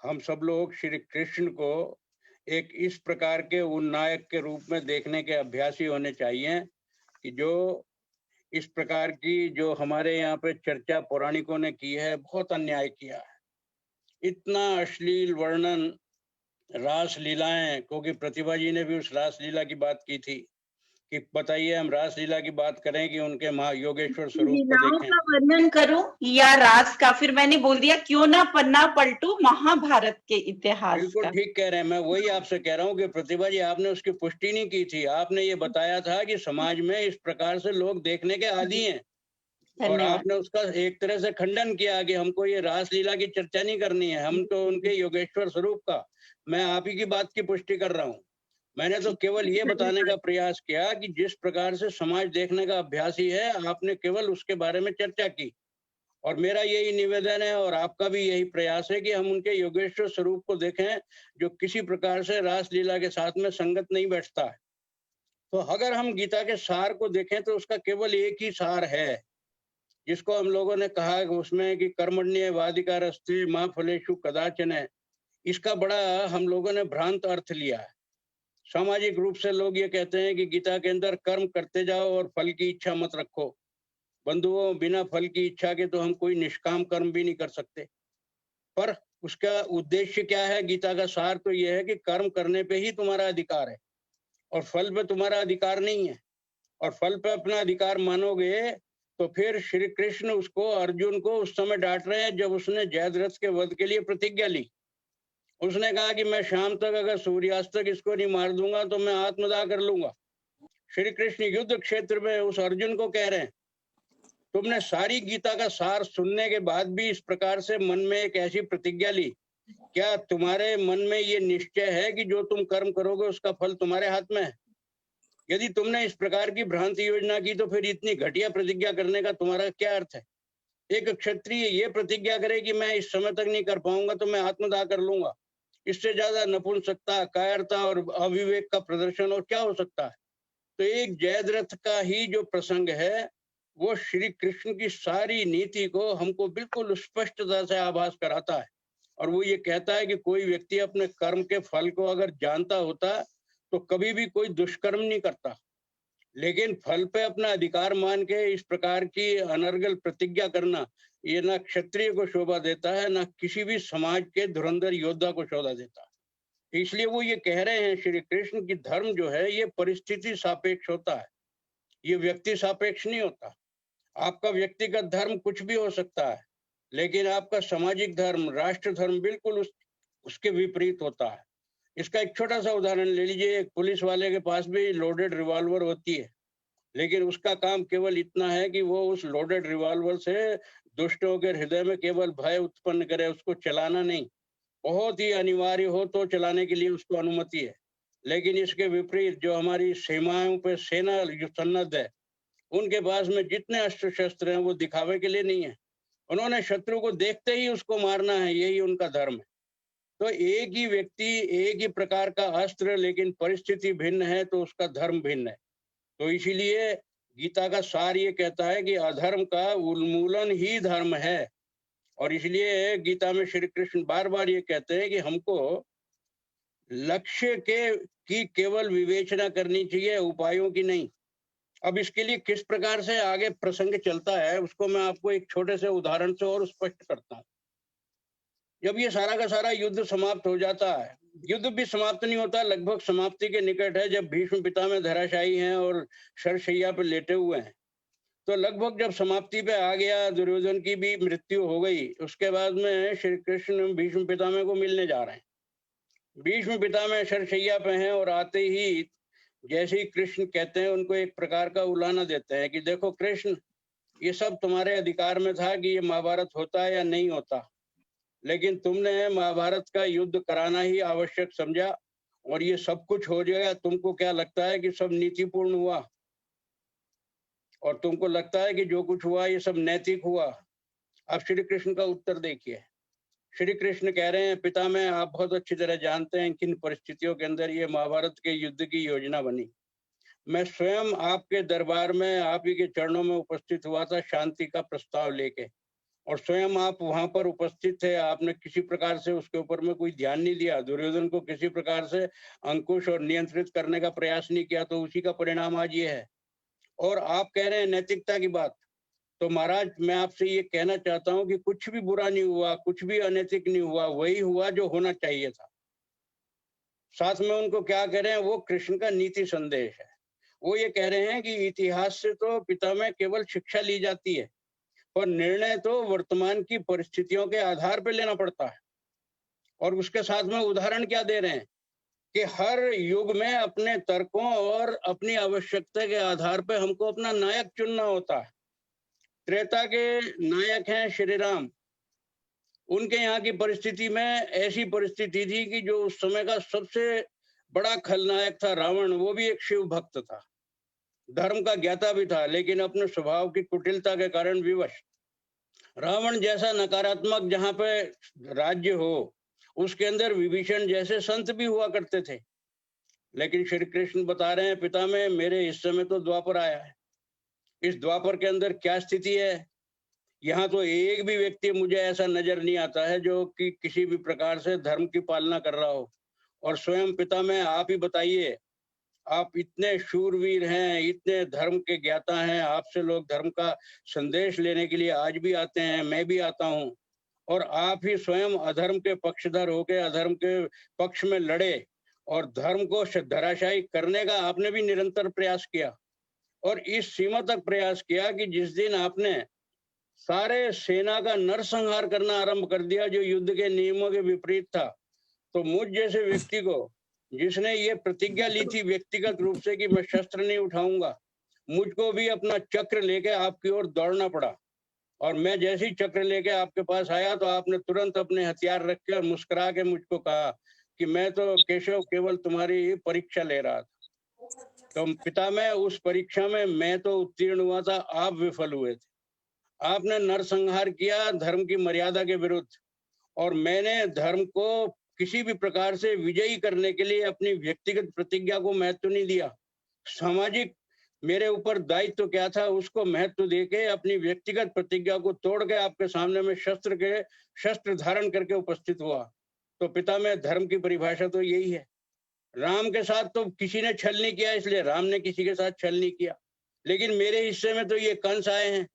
हम सब लोग श्री कृष्ण को एक इस प्रकार के उन्नायक के रूप में देखने के अभ्यासी होने चाहिए कि जो इस प्रकार की जो हमारे यहाँ पे चर्चा पौराणिकों ने की है, बहुत अन्याय किया है। इतना अश्लील वर्णन, रास लीलाएं, क्योंकि प्रतिभा जी ने भी उस रास लीला की बात की थी कि बताइए हम रास लीला की बात करें कि उनके महा योगेश्वर स्वरूप को
लीलाओं
देखें।
का वर्णन करूं या रास का? फिर मैंने बोल दिया क्यों ना पन्ना पलटू महाभारत के इतिहास
बिल्कुल
का।
ठीक कह रहे हैं। मैं वही आपसे कह रहा हूँ कि प्रतिभा जी, आपने उसकी पुष्टि नहीं की थी। आपने ये बताया था कि समाज में इस प्रकार से लोग देखने के आदी हैं, और
धन्यवाद।
आपने उसका एक तरह से खंडन किया कि हमको ये रास लीला की चर्चा नहीं करनी है, हम तो उनके योगेश्वर स्वरूप का। मैं आप ही की बात की पुष्टि कर रहा हूँ। मैंने तो केवल ये बताने का प्रयास किया कि जिस प्रकार से समाज देखने का अभ्यासी है, आपने केवल उसके बारे में चर्चा की। और मेरा यही निवेदन है और आपका भी यही प्रयास है कि हम उनके योगेश्वर स्वरूप को देखें, जो किसी प्रकार से रास लीला के साथ में संगत नहीं बैठता है। तो अगर हम गीता के सार को देखें तो उसका केवल एक ही सार है, जिसको हम लोगों ने कहा उसमें कि कर्मण्येवाधिकारस्ते मा फलेषु कदाचन है। इसका बड़ा हम लोगों ने भ्रांत अर्थ लिया है। सामाजिक रूप से लोग ये कहते हैं कि गीता के अंदर कर्म करते जाओ और फल की इच्छा मत रखो। बंधुओं, बिना फल की इच्छा के तो हम कोई निष्काम कर्म भी नहीं कर सकते। पर उसका उद्देश्य क्या है? गीता का सार तो यह है कि कर्म करने पे ही तुम्हारा अधिकार है और फल पे तुम्हारा अधिकार नहीं है। और फल पे अपना अधिकार मानोगे तो फिर श्री कृष्ण उसको, अर्जुन को उस समय डांट रहे हैं जब उसने जयद्रथ के वध के लिए प्रतिज्ञा ली। उसने कहा कि मैं शाम तक अगर सूर्यास्त तक इसको नहीं मार दूंगा तो मैं आत्मदाह कर लूंगा। श्री कृष्ण युद्ध क्षेत्र में उस अर्जुन को कह रहे हैं, तुमने सारी गीता का सार सुनने के बाद भी इस प्रकार से मन में एक ऐसी प्रतिज्ञा ली। क्या तुम्हारे मन में ये निश्चय है कि जो तुम कर्म करोगे उसका फल तुम्हारे हाथ में है? यदि तुमने इस प्रकार की भ्रांति योजना की तो फिर इतनी घटिया प्रतिज्ञा करने का तुम्हारा क्या अर्थ है? एक क्षत्रिय ये प्रतिज्ञा करे कि मैं इस समय तक नहीं कर पाऊंगा तो मैं आत्मदाह कर लूंगा, इससे ज्यादा नपुंसकता, कायरता और अविवेक का प्रदर्शन और क्या हो सकता है? तो एक जयद्रथ का ही जो प्रसंग है वो श्री कृष्ण की सारी नीति को हमको बिल्कुल स्पष्टता से आभास कराता है। और वो ये कहता है कि कोई व्यक्ति अपने कर्म के फल को अगर जानता होता तो कभी भी कोई दुष्कर्म नहीं करता, लेकिन फल पे अपना अधिकार मान के इस प्रकार की अनर्गल प्रतिज्ञा करना, ये ना क्षत्रिय को शोभा देता है, ना किसी भी समाज के धुरंधर योद्धा को शोभा देता है। इसलिए वो ये कह रहे हैं श्री कृष्ण की धर्म जो है ये परिस्थिति सापेक्ष होता है, ये व्यक्ति सापेक्ष नहीं होता। आपका व्यक्तिगत धर्म कुछ भी हो सकता है, लेकिन आपका सामाजिक धर्म, राष्ट्र धर्म बिल्कुल उसके विपरीत होता है। इसका एक छोटा सा उदाहरण ले लीजिए। एक पुलिस वाले के पास भी लोडेड रिवॉल्वर होती है, लेकिन उसका काम केवल इतना है कि वो उस लोडेड रिवॉल्वर से दुष्टों के हृदय में केवल भय उत्पन्न करे, उसको चलाना नहीं। बहुत ही अनिवार्य हो तो चलाने के लिए उसको अनुमति है। लेकिन इसके विपरीत जो हमारी सीमाओं पे सेना जो सन्नद्ध है, उनके पास में जितने अस्त्र शस्त्र हैं वो दिखावे के लिए नहीं है। उन्होंने शत्रु को देखते ही उसको मारना है, यही उनका धर्म है। तो एक ही व्यक्ति, एक ही प्रकार का अस्त्र, लेकिन परिस्थिति भिन्न है तो उसका धर्म भिन्न है। तो इसीलिए गीता का सार ये कहता है कि अधर्म का उन्मूलन ही धर्म है। और इसलिए गीता में श्री कृष्ण बार बार ये कहते हैं कि हमको लक्ष्य की केवल विवेचना करनी चाहिए, उपायों की नहीं। अब इसके लिए किस प्रकार से आगे प्रसंग चलता है उसको मैं आपको एक छोटे से उदाहरण से और स्पष्ट करता हूँ। जब ये सारा का सारा युद्ध समाप्त हो जाता है, युद्ध भी समाप्त नहीं होता, लगभग समाप्ति के निकट है, जब भीष्म पितामह धराशायी हैं और शरशैया पर लेटे हुए हैं, तो लगभग जब समाप्ति पे आ गया, दुर्योधन की भी मृत्यु हो गई, उसके बाद में श्री कृष्ण भीष्म पितामह को मिलने जा रहे हैं। भीष्म पितामह शरशैया पे हैं और आते ही जैसे ही कृष्ण कहते हैं, उनको एक प्रकार का उलाहना देते हैं कि देखो कृष्ण, ये सब तुम्हारे अधिकार में था कि ये महाभारत होता है या नहीं होता, लेकिन तुमने महाभारत का युद्ध कराना ही आवश्यक समझा और ये सब कुछ हो जाएगा। तुमको क्या लगता है कि सब नीतिपूर्ण हुआ और तुमको लगता है कि जो कुछ हुआ ये सब नैतिक हुआ? अब श्री कृष्ण का उत्तर देखिए। श्री कृष्ण कह रहे हैं, पितामह आप बहुत अच्छी तरह जानते हैं किन परिस्थितियों के अंदर ये महाभारत के युद्ध की योजना बनी। मैं स्वयं आपके दरबार में आप ही के चरणों में उपस्थित हुआ था शांति का प्रस्ताव लेके, और स्वयं आप वहां पर उपस्थित थे। आपने किसी प्रकार से उसके ऊपर में कोई ध्यान नहीं दिया, दुर्योधन को किसी प्रकार से अंकुश और नियंत्रित करने का प्रयास नहीं किया, तो उसी का परिणाम आज ये है। और आप कह रहे हैं नैतिकता की बात, तो महाराज मैं आपसे ये कहना चाहता हूं कि कुछ भी बुरा नहीं हुआ, कुछ भी अनैतिक नहीं हुआ, वही हुआ जो होना चाहिए था। साथ में उनको क्या कह रहे हैं, वो कृष्ण का नीति संदेश है। वो ये कह रहे हैं कि इतिहास से तो पितामह केवल शिक्षा ली जाती है, पर निर्णय तो वर्तमान की परिस्थितियों के आधार पर लेना पड़ता है। और उसके साथ में उदाहरण क्या दे रहे हैं कि हर युग में अपने तर्कों और अपनी आवश्यकता के आधार पर हमको अपना नायक चुनना होता है। त्रेता के नायक हैं श्री राम। उनके यहाँ की परिस्थिति में ऐसी परिस्थिति थी कि जो उस समय का सबसे बड़ा खलनायक था रावण, वो भी एक शिव भक्त था, धर्म का ज्ञाता भी था, लेकिन अपने स्वभाव की कुटिलता के कारण विवश। रावण जैसा नकारात्मक जहाँ पे राज्य हो, उसके अंदर विभीषण जैसे संत भी हुआ करते थे। लेकिन श्री कृष्ण बता रहे हैं, पितामह मेरे इस समय तो द्वापर आया है। इस द्वापर के अंदर क्या स्थिति है, यहाँ तो एक भी व्यक्ति मुझे ऐसा नजर नहीं आता है जो कि किसी भी प्रकार से धर्म की पालना कर रहा हो। और स्वयं पितामह आप ही बताइए, आप इतने शूरवीर हैं, इतने धर्म के ज्ञाता हैं, आपसे लोग धर्म का संदेश लेने के लिए आज भी आते हैं, मैं भी आता हूँ, और आप ही स्वयं अधर्म के पक्षधर होके अधर्म के पक्ष में लड़े और धर्म को धराशायी करने का आपने भी निरंतर प्रयास किया। और इस सीमा तक प्रयास किया कि जिस दिन आपने सारे सेना का नरसंहार करना आरंभ कर दिया जो युद्ध के नियमों के विपरीत था, तो मुझ जैसे व्यक्ति को, जिसने ये प्रतिज्ञा ली थी व्यक्तिगत रूप से कि मैं शस्त्र नहीं उठाऊंगा, मुझको भी अपना चक्र लेके आपकी ओर दौड़ना पड़ा। और मैं जैसे ही चक्र लेके आपके पास आया तो आपने तुरंत अपने हथियार रख के और मुस्कुरा के मुझको कहा कि मैं तो केशव केवल तुम्हारी परीक्षा ले रहा था। तो पितामह उस परीक्षा में मैं तो उत्तीर्ण हुआ था, आप विफल हुए थे। आपने नरसंहार किया धर्म की मर्यादा के विरुद्ध, और मैंने धर्म को किसी भी प्रकार से विजयी करने के लिए अपनी व्यक्तिगत प्रतिज्ञा को महत्व नहीं दिया। सामाजिक मेरे ऊपर दायित्व क्या था उसको महत्व देके अपनी व्यक्तिगत प्रतिज्ञा को तोड़ के आपके सामने में शस्त्र धारण करके उपस्थित हुआ। तो पितामह धर्म की परिभाषा तो यही है। राम के साथ तो किसी ने छल नहीं किया, इसलिए राम ने किसी के साथ छल नहीं किया। लेकिन मेरे हिस्से में तो ये कंस आए हैं,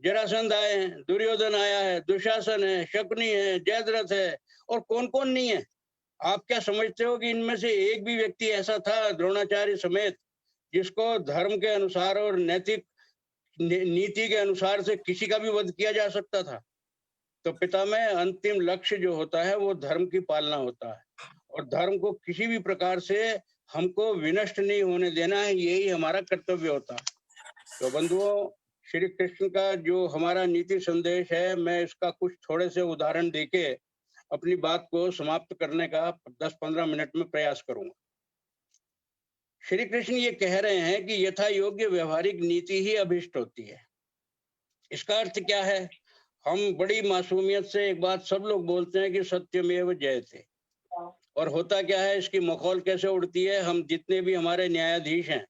जरासंध आए हैं, दुर्योधन आया है, दुशासन है, शकुनी है, जयद्रथ है, और कौन कौन नहीं है। आप क्या समझते हो कि इनमें से एक भी व्यक्ति ऐसा था द्रोणाचार्य समेत जिसको धर्म के अनुसार और नैतिक नीति के अनुसार से किसी का भी वध किया जा सकता था? तो पितामह अंतिम लक्ष्य जो होता है वो धर्म की पालना होता है, और धर्म को किसी भी प्रकार से हमको विनष्ट नहीं होने देना है, यही हमारा कर्तव्य होता है। तो बंधुओं, श्री कृष्ण का जो हमारा नीति संदेश है, मैं इसका कुछ थोड़े से उदाहरण देके अपनी बात को समाप्त करने का 10-15 मिनट में प्रयास करूंगा। श्री कृष्ण ये कह रहे हैं कि यथा योग्य व्यवहारिक नीति ही अभिष्ट होती है। इसका अर्थ क्या है? हम बड़ी मासूमियत से एक बात सब लोग बोलते हैं कि सत्यमेव जयते, और होता क्या है, इसकी मखौल कैसे उड़ती है। हम जितने भी हमारे न्यायाधीश हैं,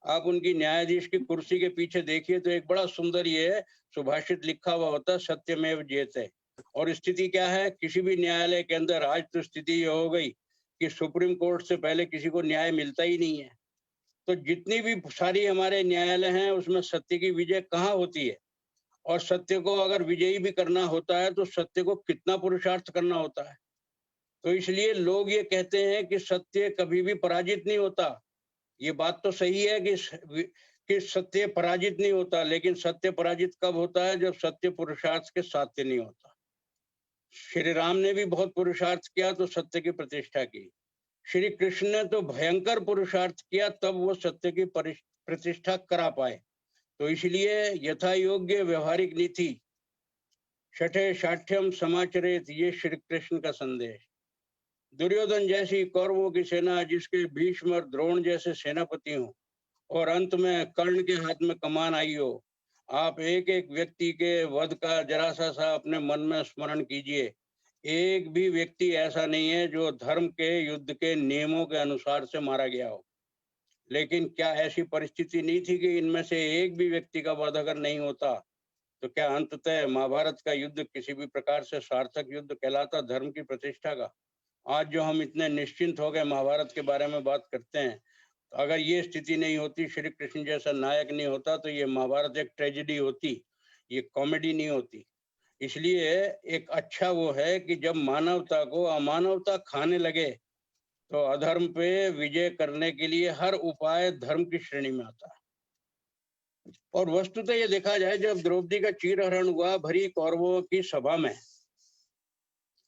आप उनकी न्यायाधीश की कुर्सी के पीछे देखिए तो एक बड़ा सुंदर ये सुभाषित लिखा हुआ होता है, सत्यमेव जयते। और स्थिति क्या है, किसी भी न्यायालय के अंदर आज तो स्थिति ये हो गई कि सुप्रीम कोर्ट से पहले किसी को न्याय मिलता ही नहीं है। तो जितनी भी सारी हमारे न्यायालय हैं उसमें सत्य की विजय कहाँ होती है? और सत्य को अगर विजयी भी करना होता है तो सत्य को कितना पुरुषार्थ करना होता है। तो इसलिए लोग ये कहते हैं कि सत्य कभी भी पराजित नहीं होता। ये बात तो सही है कि सत्य पराजित नहीं होता, लेकिन सत्य पराजित कब होता है? जब सत्य पुरुषार्थ के साथ नहीं होता। श्री राम ने भी बहुत पुरुषार्थ किया तो सत्य की प्रतिष्ठा की। श्री कृष्ण ने तो भयंकर पुरुषार्थ किया तब वो सत्य की प्रतिष्ठा करा पाए। तो इसलिए यथा योग्य व्यवहारिक नीति छठे शाठ्यम समाचरित, ये श्री कृष्ण का संदेश। दुर्योधन जैसी कौरवों की सेना जिसके भीष्म और द्रोण जैसे सेनापति हों और अंत में कर्ण के हाथ में कमान आई हो, आप एक एक व्यक्ति के वध का जरा सा अपने मन में स्मरण कीजिए। एक भी व्यक्ति ऐसा नहीं है जो धर्म के युद्ध के नियमों के अनुसार से मारा गया हो। लेकिन क्या ऐसी परिस्थिति नहीं थी कि इनमें से एक भी व्यक्ति का वध अगर नहीं होता तो क्या अंततः महाभारत का युद्ध किसी भी प्रकार से सार्थक युद्ध कहलाता धर्म की प्रतिष्ठा का? आज जो हम इतने निश्चिंत हो गए महाभारत के बारे में बात करते हैं, तो अगर ये स्थिति नहीं होती, श्री कृष्ण जैसा नायक नहीं होता, तो ये महाभारत एक ट्रेजेडी होती, ये कॉमेडी नहीं होती। इसलिए एक अच्छा वो है कि जब मानवता को अमानवता खाने लगे तो अधर्म पे विजय करने के लिए हर उपाय धर्म की श्रेणी में आता है। और वस्तुतः ये देखा जाए, जब द्रौपदी का चीरहरण हुआ भरी कौरवों की सभा में,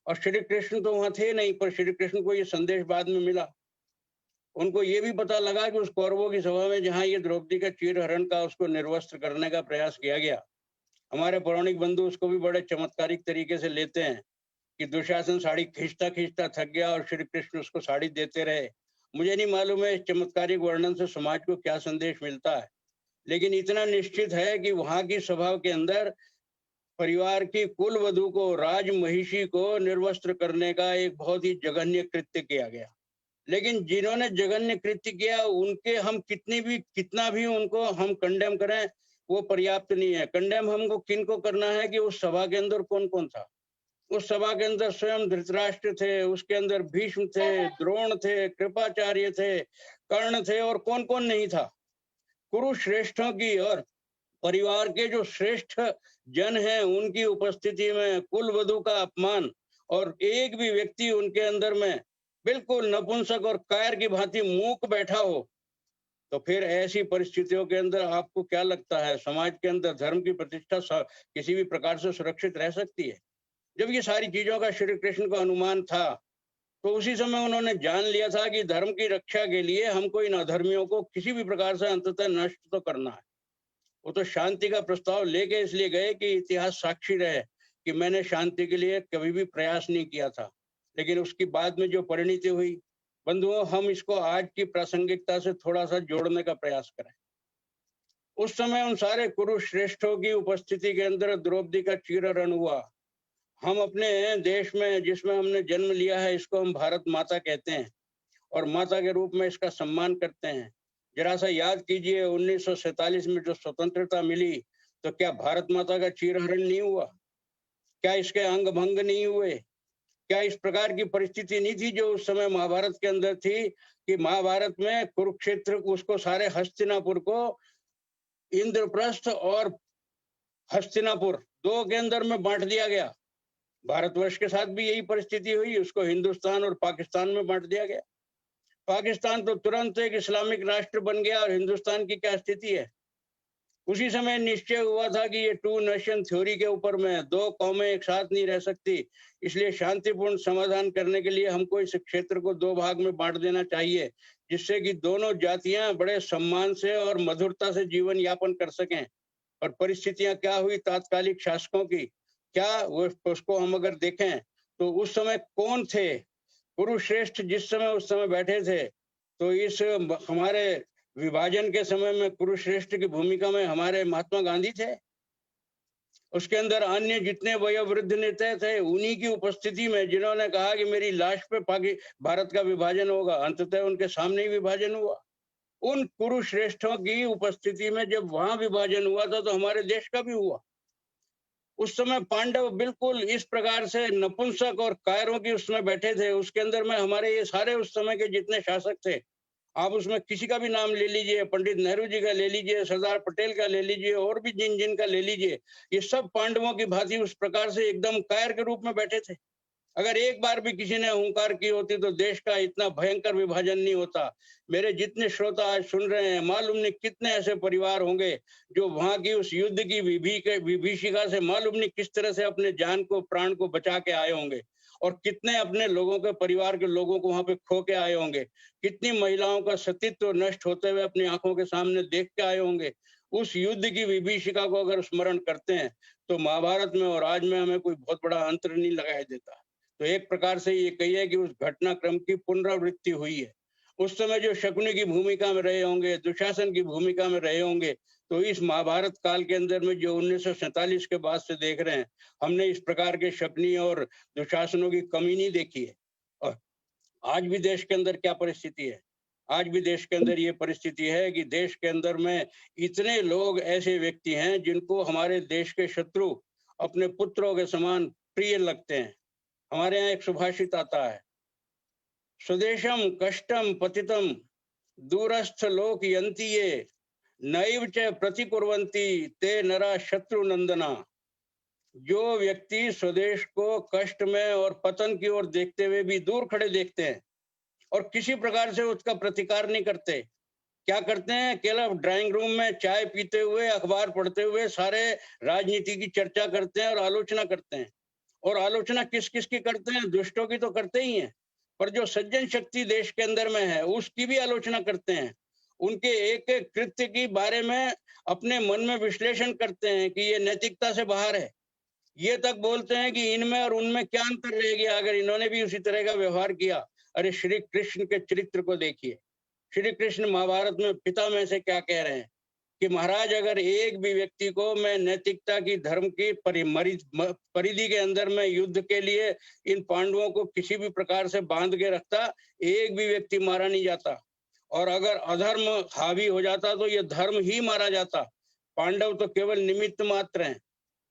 और श्री कृष्ण तो वहां थे नहीं, पर श्री कृष्ण को ये संदेश बाद में मिला। उनको ये भी पता लगा कि उस कौरवों की सभा में जहां ये द्रौपदी का चीरहरण का उसको निर्वस्त्र करने का प्रयास किया गया, हमारे पौराणिक बंधु उसको भी बड़े चमत्कारिक तरीके से लेते हैं कि दुशासन साड़ी खींचता खींचता थक गया और श्री कृष्ण उसको साड़ी देते रहे। मुझे नहीं मालूम है इस चमत्कारिक वर्णन से समाज को क्या संदेश मिलता है, लेकिन इतना निश्चित है कि वहां की सभा के अंदर परिवार की कुल वधु को, राज महिषी को निर्वस्त्र करने का एक बहुत ही जघन्य कृत्य किया गया। लेकिन जिन्होंने जघन्य कृत्य किया उनके हम कितना भी उनको हम कंडेम करें वो पर्याप्त नहीं है। कंडेम हमको किनको करना है कि उस सभा के अंदर कौन कौन था। उस सभा के अंदर स्वयं धृतराष्ट्र थे, उसके अंदर भीष्म थे, द्रोण थे, कृपाचार्य थे, कर्ण थे, और कौन कौन नहीं था। कुरुश्रेष्ठों की और परिवार के जो श्रेष्ठ जन हैं उनकी उपस्थिति में कुल वधु का अपमान, और एक भी व्यक्ति उनके अंदर में बिल्कुल नपुंसक और कायर की भांति मूक बैठा हो, तो फिर ऐसी परिस्थितियों के अंदर आपको क्या लगता है समाज के अंदर धर्म की प्रतिष्ठा किसी भी प्रकार से सुरक्षित रह सकती है? जब ये सारी चीजों का श्री कृष्ण को अनुमान था तो उसी समय उन्होंने जान लिया था कि धर्म की रक्षा के लिए हमको इन अधर्मियों को किसी भी प्रकार से अंततः नष्ट तो करना है। वो तो शांति का प्रस्ताव लेके इसलिए गए कि इतिहास साक्षी रहे कि मैंने शांति के लिए कभी भी प्रयास नहीं किया था, लेकिन उसकी बाद में जो परिणति हुई, बंधुओं, हम इसको आज की प्रासंगिकता से थोड़ा सा जोड़ने का प्रयास करें। उस समय उन सारे कुरुश्रेष्ठों की उपस्थिति के अंदर द्रौपदी का चीरहरण हुआ। हम अपने देश में जिसमें हमने जन्म लिया है इसको हम भारत माता कहते हैं और माता के रूप में इसका सम्मान करते हैं। जरा सा याद कीजिए 1947 में जो स्वतंत्रता मिली तो क्या भारत माता का चीरहरण नहीं हुआ? क्या इसके अंग भंग नहीं हुए? क्या इस प्रकार की परिस्थिति नहीं थी जो उस समय महाभारत के अंदर थी कि महाभारत में कुरुक्षेत्र उसको सारे हस्तिनापुर को इंद्रप्रस्थ और हस्तिनापुर दो के अंदर में बांट दिया गया। भारतवर्ष के साथ भी यही परिस्थिति हुई, उसको हिंदुस्तान और पाकिस्तान में बांट दिया गया। पाकिस्तान तो तुरंत एक इस्लामिक राष्ट्र बन गया और हिंदुस्तान की क्या स्थिति है? उसी समय निश्चय हुआ था कि ये टू नेशन थ्योरी के ऊपर में दो कौमें एक साथ नहीं रह सकती, इसलिए शांतिपूर्ण समाधान करने के लिए हमको इस क्षेत्र को दो भाग में बांट देना चाहिए जिससे कि दोनों जातियां बड़े सम्मान से और मधुरता से जीवन यापन कर सकें। और परिस्थितियां क्या हुई तात्कालिक शासकों की, क्या उसको हम अगर देखें तो उस समय कौन थे कुरुश्रेष्ठ जिस समय उस समय बैठे थे, तो इस हमारे विभाजन के समय में कुरुश्रेष्ठ की भूमिका में हमारे महात्मा गांधी थे। उसके अंदर अन्य जितने वयोवृद्ध नेता थे उन्हीं की उपस्थिति में जिन्होंने कहा कि मेरी लाश पे भारत का विभाजन होगा, अंततः उनके सामने ही विभाजन हुआ। उन कुरुश्रेष्ठों की उपस्थिति में जब वहां विभाजन हुआ था तो हमारे देश का भी हुआ। उस समय पांडव बिल्कुल इस प्रकार से नपुंसक और कायरों की उसमें बैठे थे, उसके अंदर में हमारे ये सारे उस समय के जितने शासक थे आप उसमें किसी का भी नाम ले लीजिए, पंडित नेहरू जी का ले लीजिए, सरदार पटेल का ले लीजिए, और भी जिन जिन का ले लीजिए, ये सब पांडवों की भांति उस प्रकार से एकदम कायर के रूप में बैठे थे। अगर एक बार भी किसी ने हुंकार की होती तो देश का इतना भयंकर विभाजन नहीं होता। मेरे जितने श्रोता आज सुन रहे हैं, मालूम नहीं कितने ऐसे परिवार होंगे जो वहां की उस युद्ध की विभीषिका से मालूम नहीं किस तरह से अपने जान को, प्राण को बचा के आए होंगे, और कितने अपने लोगों के, परिवार के लोगों को वहां पे खो के आए होंगे, कितनी महिलाओं का सतीत्व नष्ट होते हुए अपनी आंखों के सामने देख के आए होंगे। उस युद्ध की विभीषिका को अगर स्मरण करते हैं तो महाभारत में और आज में हमें कोई बहुत बड़ा अंतर नहीं लगाई देता। तो एक प्रकार से ये कहिए कि उस घटनाक्रम की पुनरावृत्ति हुई है। उस समय जो शकुनी की भूमिका में रहे होंगे, दुशासन की भूमिका में रहे होंगे, तो इस महाभारत काल के अंदर में जो 1947 के बाद से देख रहे हैं, हमने इस प्रकार के शकुनी और दुशासनों की कमी नहीं देखी है। और आज भी देश के अंदर क्या परिस्थिति है? आज भी देश के अंदर ये परिस्थिति है कि देश के अंदर में इतने लोग ऐसे व्यक्ति हैं जिनको हमारे देश के शत्रु अपने पुत्रों के समान प्रिय लगते हैं। हमारे यहाँ एक सुभाषित आता है, स्वदेशम कष्टम पतितम दूरस्थ लोक यंतीये नैव च प्रतिकुर्वन्ति ते नरा शत्रु नंदना। जो व्यक्ति स्वदेश को कष्ट में और पतन की ओर देखते हुए भी दूर खड़े देखते हैं और किसी प्रकार से उसका प्रतिकार नहीं करते, क्या करते हैं? केवल ड्राइंग रूम में चाय पीते हुए, अखबार पढ़ते हुए सारे राजनीति की चर्चा करते हैं और आलोचना करते हैं। और आलोचना किस किस की करते हैं? दुष्टों की तो करते ही हैं, पर जो सज्जन शक्ति देश के अंदर में है उसकी भी आलोचना करते हैं। उनके एक एक कृत्य की बारे में अपने मन में विश्लेषण करते हैं कि ये नैतिकता से बाहर है। ये तक बोलते हैं कि इनमें और उनमें क्या अंतर रह गया अगर इन्होंने भी उसी तरह का व्यवहार किया। अरे श्री कृष्ण के चरित्र को देखिए। श्री कृष्ण महाभारत में पिता में से क्या कह रहे हैं कि महाराज, अगर एक भी व्यक्ति को मैं नैतिकता की, धर्म की परिधि के अंदर में युद्ध के लिए इन पांडवों को किसी भी प्रकार से बांध के रखता, एक भी व्यक्ति मारा नहीं जाता, और अगर अधर्म हावी हो जाता तो ये धर्म ही मारा जाता। पांडव तो केवल निमित्त मात्र हैं।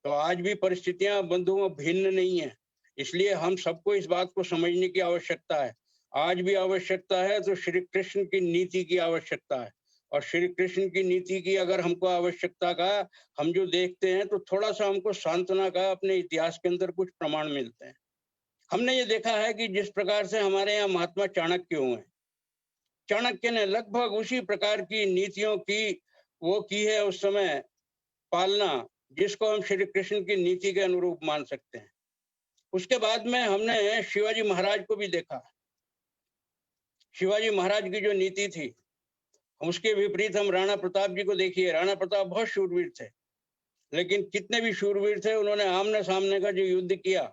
तो आज भी परिस्थितियां बंधुओं भिन्न नहीं है, इसलिए हम सबको इस बात को समझने की आवश्यकता है। आज भी आवश्यकता है तो श्री कृष्ण की नीति की आवश्यकता है, और श्री कृष्ण की नीति की अगर हमको आवश्यकता का हम जो देखते हैं तो थोड़ा सा हमको सांत्वना का अपने इतिहास के अंदर कुछ प्रमाण मिलते हैं। हमने ये देखा है कि जिस प्रकार से हमारे यहाँ महात्मा चाणक्य हुए, चाणक्य ने लगभग उसी प्रकार की नीतियों की वो की है उस समय पालना, जिसको हम श्री कृष्ण की नीति के अनुरूप मान सकते हैं। उसके बाद में हमने शिवाजी महाराज को भी देखा। शिवाजी महाराज की जो नीति थी उसके विपरीत हम राणा प्रताप जी को देखिए। राणा प्रताप बहुत शूरवीर थे, लेकिन कितने भी शूरवीर थे, उन्होंने आमने सामने का जो युद्ध किया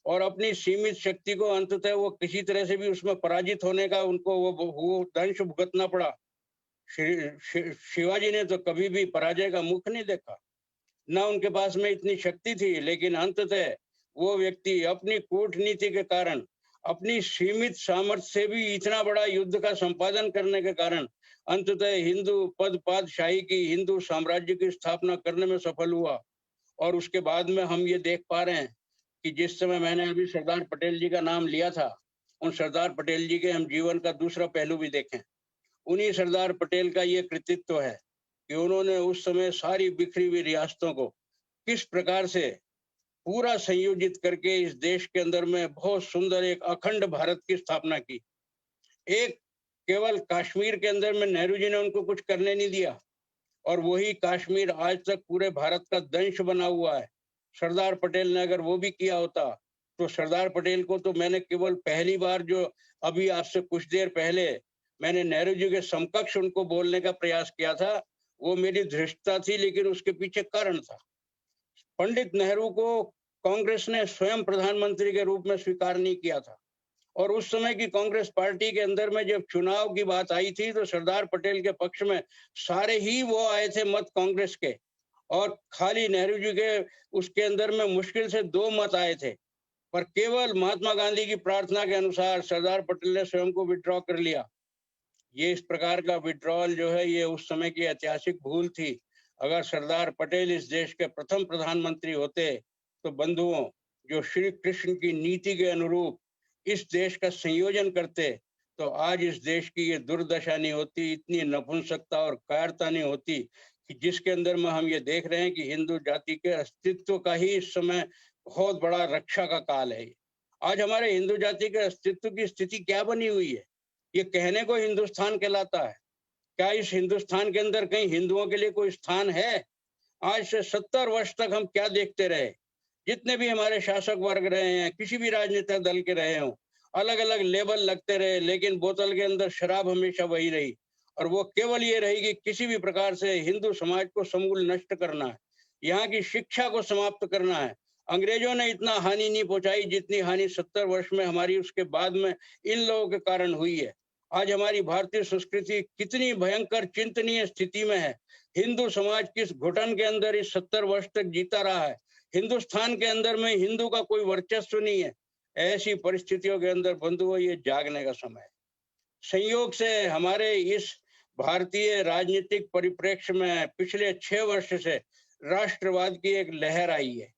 और अपनी सीमित शक्ति को अंततः वो किसी तरह से भी उसमें पराजित होने का उनको वो दंश भुगतना पड़ा। शिवाजी ने तो कभी भी पराजय का मुख नहीं देखा, ना उनके पास में इतनी शक्ति थी, लेकिन अंततः वो व्यक्ति अपनी कूटनीति के कारण, अपनी सीमित सामर्थ्य से भी इतना बड़ा युद्ध का संपादन करने के कारण अंततः हिंदू पादशाही की, हिंदू साम्राज्य की स्थापना करने में सफल हुआ। और उसके बाद में हम ये देख पा रहे हैं कि जिस समय मैंने अभी सरदार पटेल जी का नाम लिया था, उन सरदार पटेल जी के हम जीवन का दूसरा पहलू भी देखें। उन्हीं सरदार पटेल का ये कृतित्व है कि उन्होंने उस समय सारी बिखरी हुई रियासतों को किस प्रकार से पूरा संयोजित करके इस देश के अंदर में बहुत सुंदर एक अखंड भारत की स्थापना की। एक केवल कश्मीर के अंदर में नेहरू जी ने उनको कुछ करने नहीं दिया, और वही कश्मीर आज तक पूरे भारत का दंश बना हुआ है। सरदार पटेल ने अगर वो भी किया होता तो सरदार पटेल को तो मैंने केवल पहली बार, जो अभी आपसे कुछ देर पहले मैंने नेहरू जी के समकक्ष उनको बोलने का प्रयास किया था, वो मेरी धृष्टता थी, लेकिन उसके पीछे कारण था। पंडित नेहरू को कांग्रेस ने स्वयं प्रधानमंत्री के रूप में स्वीकार नहीं किया था, और उस समय की कांग्रेस पार्टी के अंदर में जब चुनाव की बात आई थी तो सरदार पटेल के पक्ष में सारे ही वो आए थे मत कांग्रेस के, और खाली नेहरू जी के उसके अंदर में मुश्किल से 2 मत आए थे। पर केवल महात्मा गांधी की प्रार्थना के अनुसार सरदार पटेल ने स्वयं को विड्रॉ कर लिया। ये इस प्रकार का विड्रॉल जो है, ये उस समय की ऐतिहासिक भूल थी। अगर सरदार पटेल इस देश के प्रथम प्रधानमंत्री होते तो बंधुओं, जो श्री कृष्ण की नीति के अनुरूप इस देश का संयोजन करते, तो आज इस देश की ये दुर्दशा नहीं होती, इतनी नपुंसकता और कायरता नहीं होती कि जिसके अंदर में हम ये देख रहे हैं कि हिंदू जाति के अस्तित्व का ही इस समय बहुत बड़ा रक्षा का काल है। आज हमारे हिंदू जाति के अस्तित्व की स्थिति क्या बनी हुई है? ये कहने को हिंदुस्तान कहलाता है, क्या इस हिंदुस्तान के अंदर कहीं हिंदुओं के लिए कोई स्थान है? आज से 70 वर्ष तक हम क्या देखते रहे? जितने भी हमारे शासक वर्ग रहे हैं, किसी भी राजनीतिक दल के रहे हों, अलग अलग लेबल लगते रहे, लेकिन बोतल के अंदर शराब हमेशा वही रही, और वो केवल ये रही कि किसी भी प्रकार से हिंदू समाज को समूल नष्ट करना है, यहाँ की शिक्षा को समाप्त करना है। अंग्रेजों ने इतना हानि नहीं पहुंचाई जितनी हानि 70 वर्ष में हमारी उसके बाद में इन लोगों के कारण हुई है। आज हमारी भारतीय संस्कृति कितनी भयंकर चिंतनीय स्थिति में है। हिंदू समाज किस घुटन के अंदर इस 70 वर्ष तक जीता रहा है। हिंदुस्तान के अंदर में हिंदू का कोई वर्चस्व नहीं है। ऐसी परिस्थितियों के अंदर बंधुओं, ये जागने का समय है। संयोग से हमारे इस भारतीय राजनीतिक परिप्रेक्ष्य में पिछले 6 वर्ष से राष्ट्रवाद की एक लहर आई है।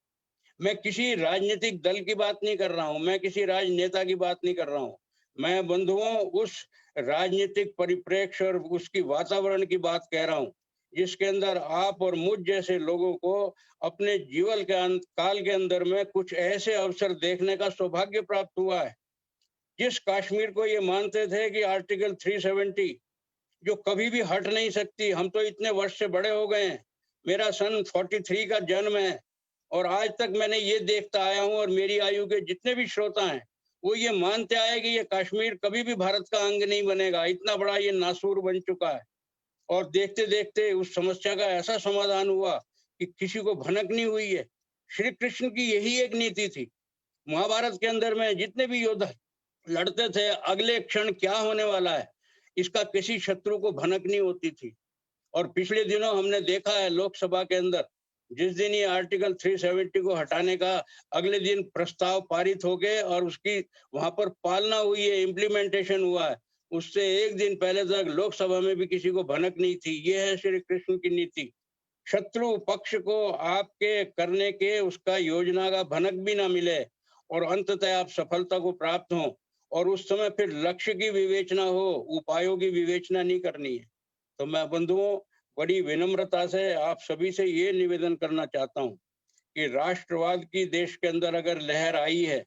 मैं किसी राजनीतिक दल की बात नहीं कर रहा हूं, मैं किसी राजनेता की बात नहीं कर रहा हूं, मैं बंधुओं उस राजनीतिक परिप्रेक्ष्य और उसकी वातावरण की बात कह रहा हूं जिसके अंदर आप और मुझ जैसे लोगों को अपने जीवन के काल के अंदर में कुछ ऐसे अवसर देखने का सौभाग्य प्राप्त हुआ है। जिस कश्मीर को ये मानते थे कि आर्टिकल 370 जो कभी भी हट नहीं सकती, हम तो इतने वर्ष से बड़े हो गए हैं, मेरा सन 43 का जन्म है और आज तक मैंने ये देखता आया हूं, और मेरी आयु के जितने भी श्रोता हैं वो ये मानते आए कि ये कश्मीर कभी भी भारत का अंग नहीं बनेगा। इतना बड़ा ये नासूर बन चुका है, और देखते देखते उस समस्या का ऐसा समाधान हुआ कि किसी को भनक नहीं हुई है। श्री कृष्ण की यही एक नीति थी। महाभारत के अंदर में जितने भी योद्धा लड़ते थे, अगले क्षण क्या होने वाला है इसका किसी शत्रु को भनक नहीं होती थी। और पिछले दिनों हमने देखा है लोकसभा के अंदर, जिस दिन ये आर्टिकल 370 को हटाने का अगले दिन प्रस्ताव पारित हो गए और उसकी वहां पर पालना हुई है, इम्प्लीमेंटेशन हुआ है, उससे एक दिन पहले तक लोकसभा में भी किसी को भनक नहीं थी। ये है श्री कृष्ण की नीति। शत्रु पक्ष को आपके करने के उसका योजना का भनक भी ना मिले और अंततः आप सफलता को प्राप्त हो, और उस समय फिर लक्ष्य की विवेचना हो, उपायों की विवेचना नहीं करनी है। तो मैं बंधुओं बड़ी विनम्रता से आप सभी से ये निवेदन करना चाहता हूं कि राष्ट्रवाद की देश के अंदर अगर लहर आई है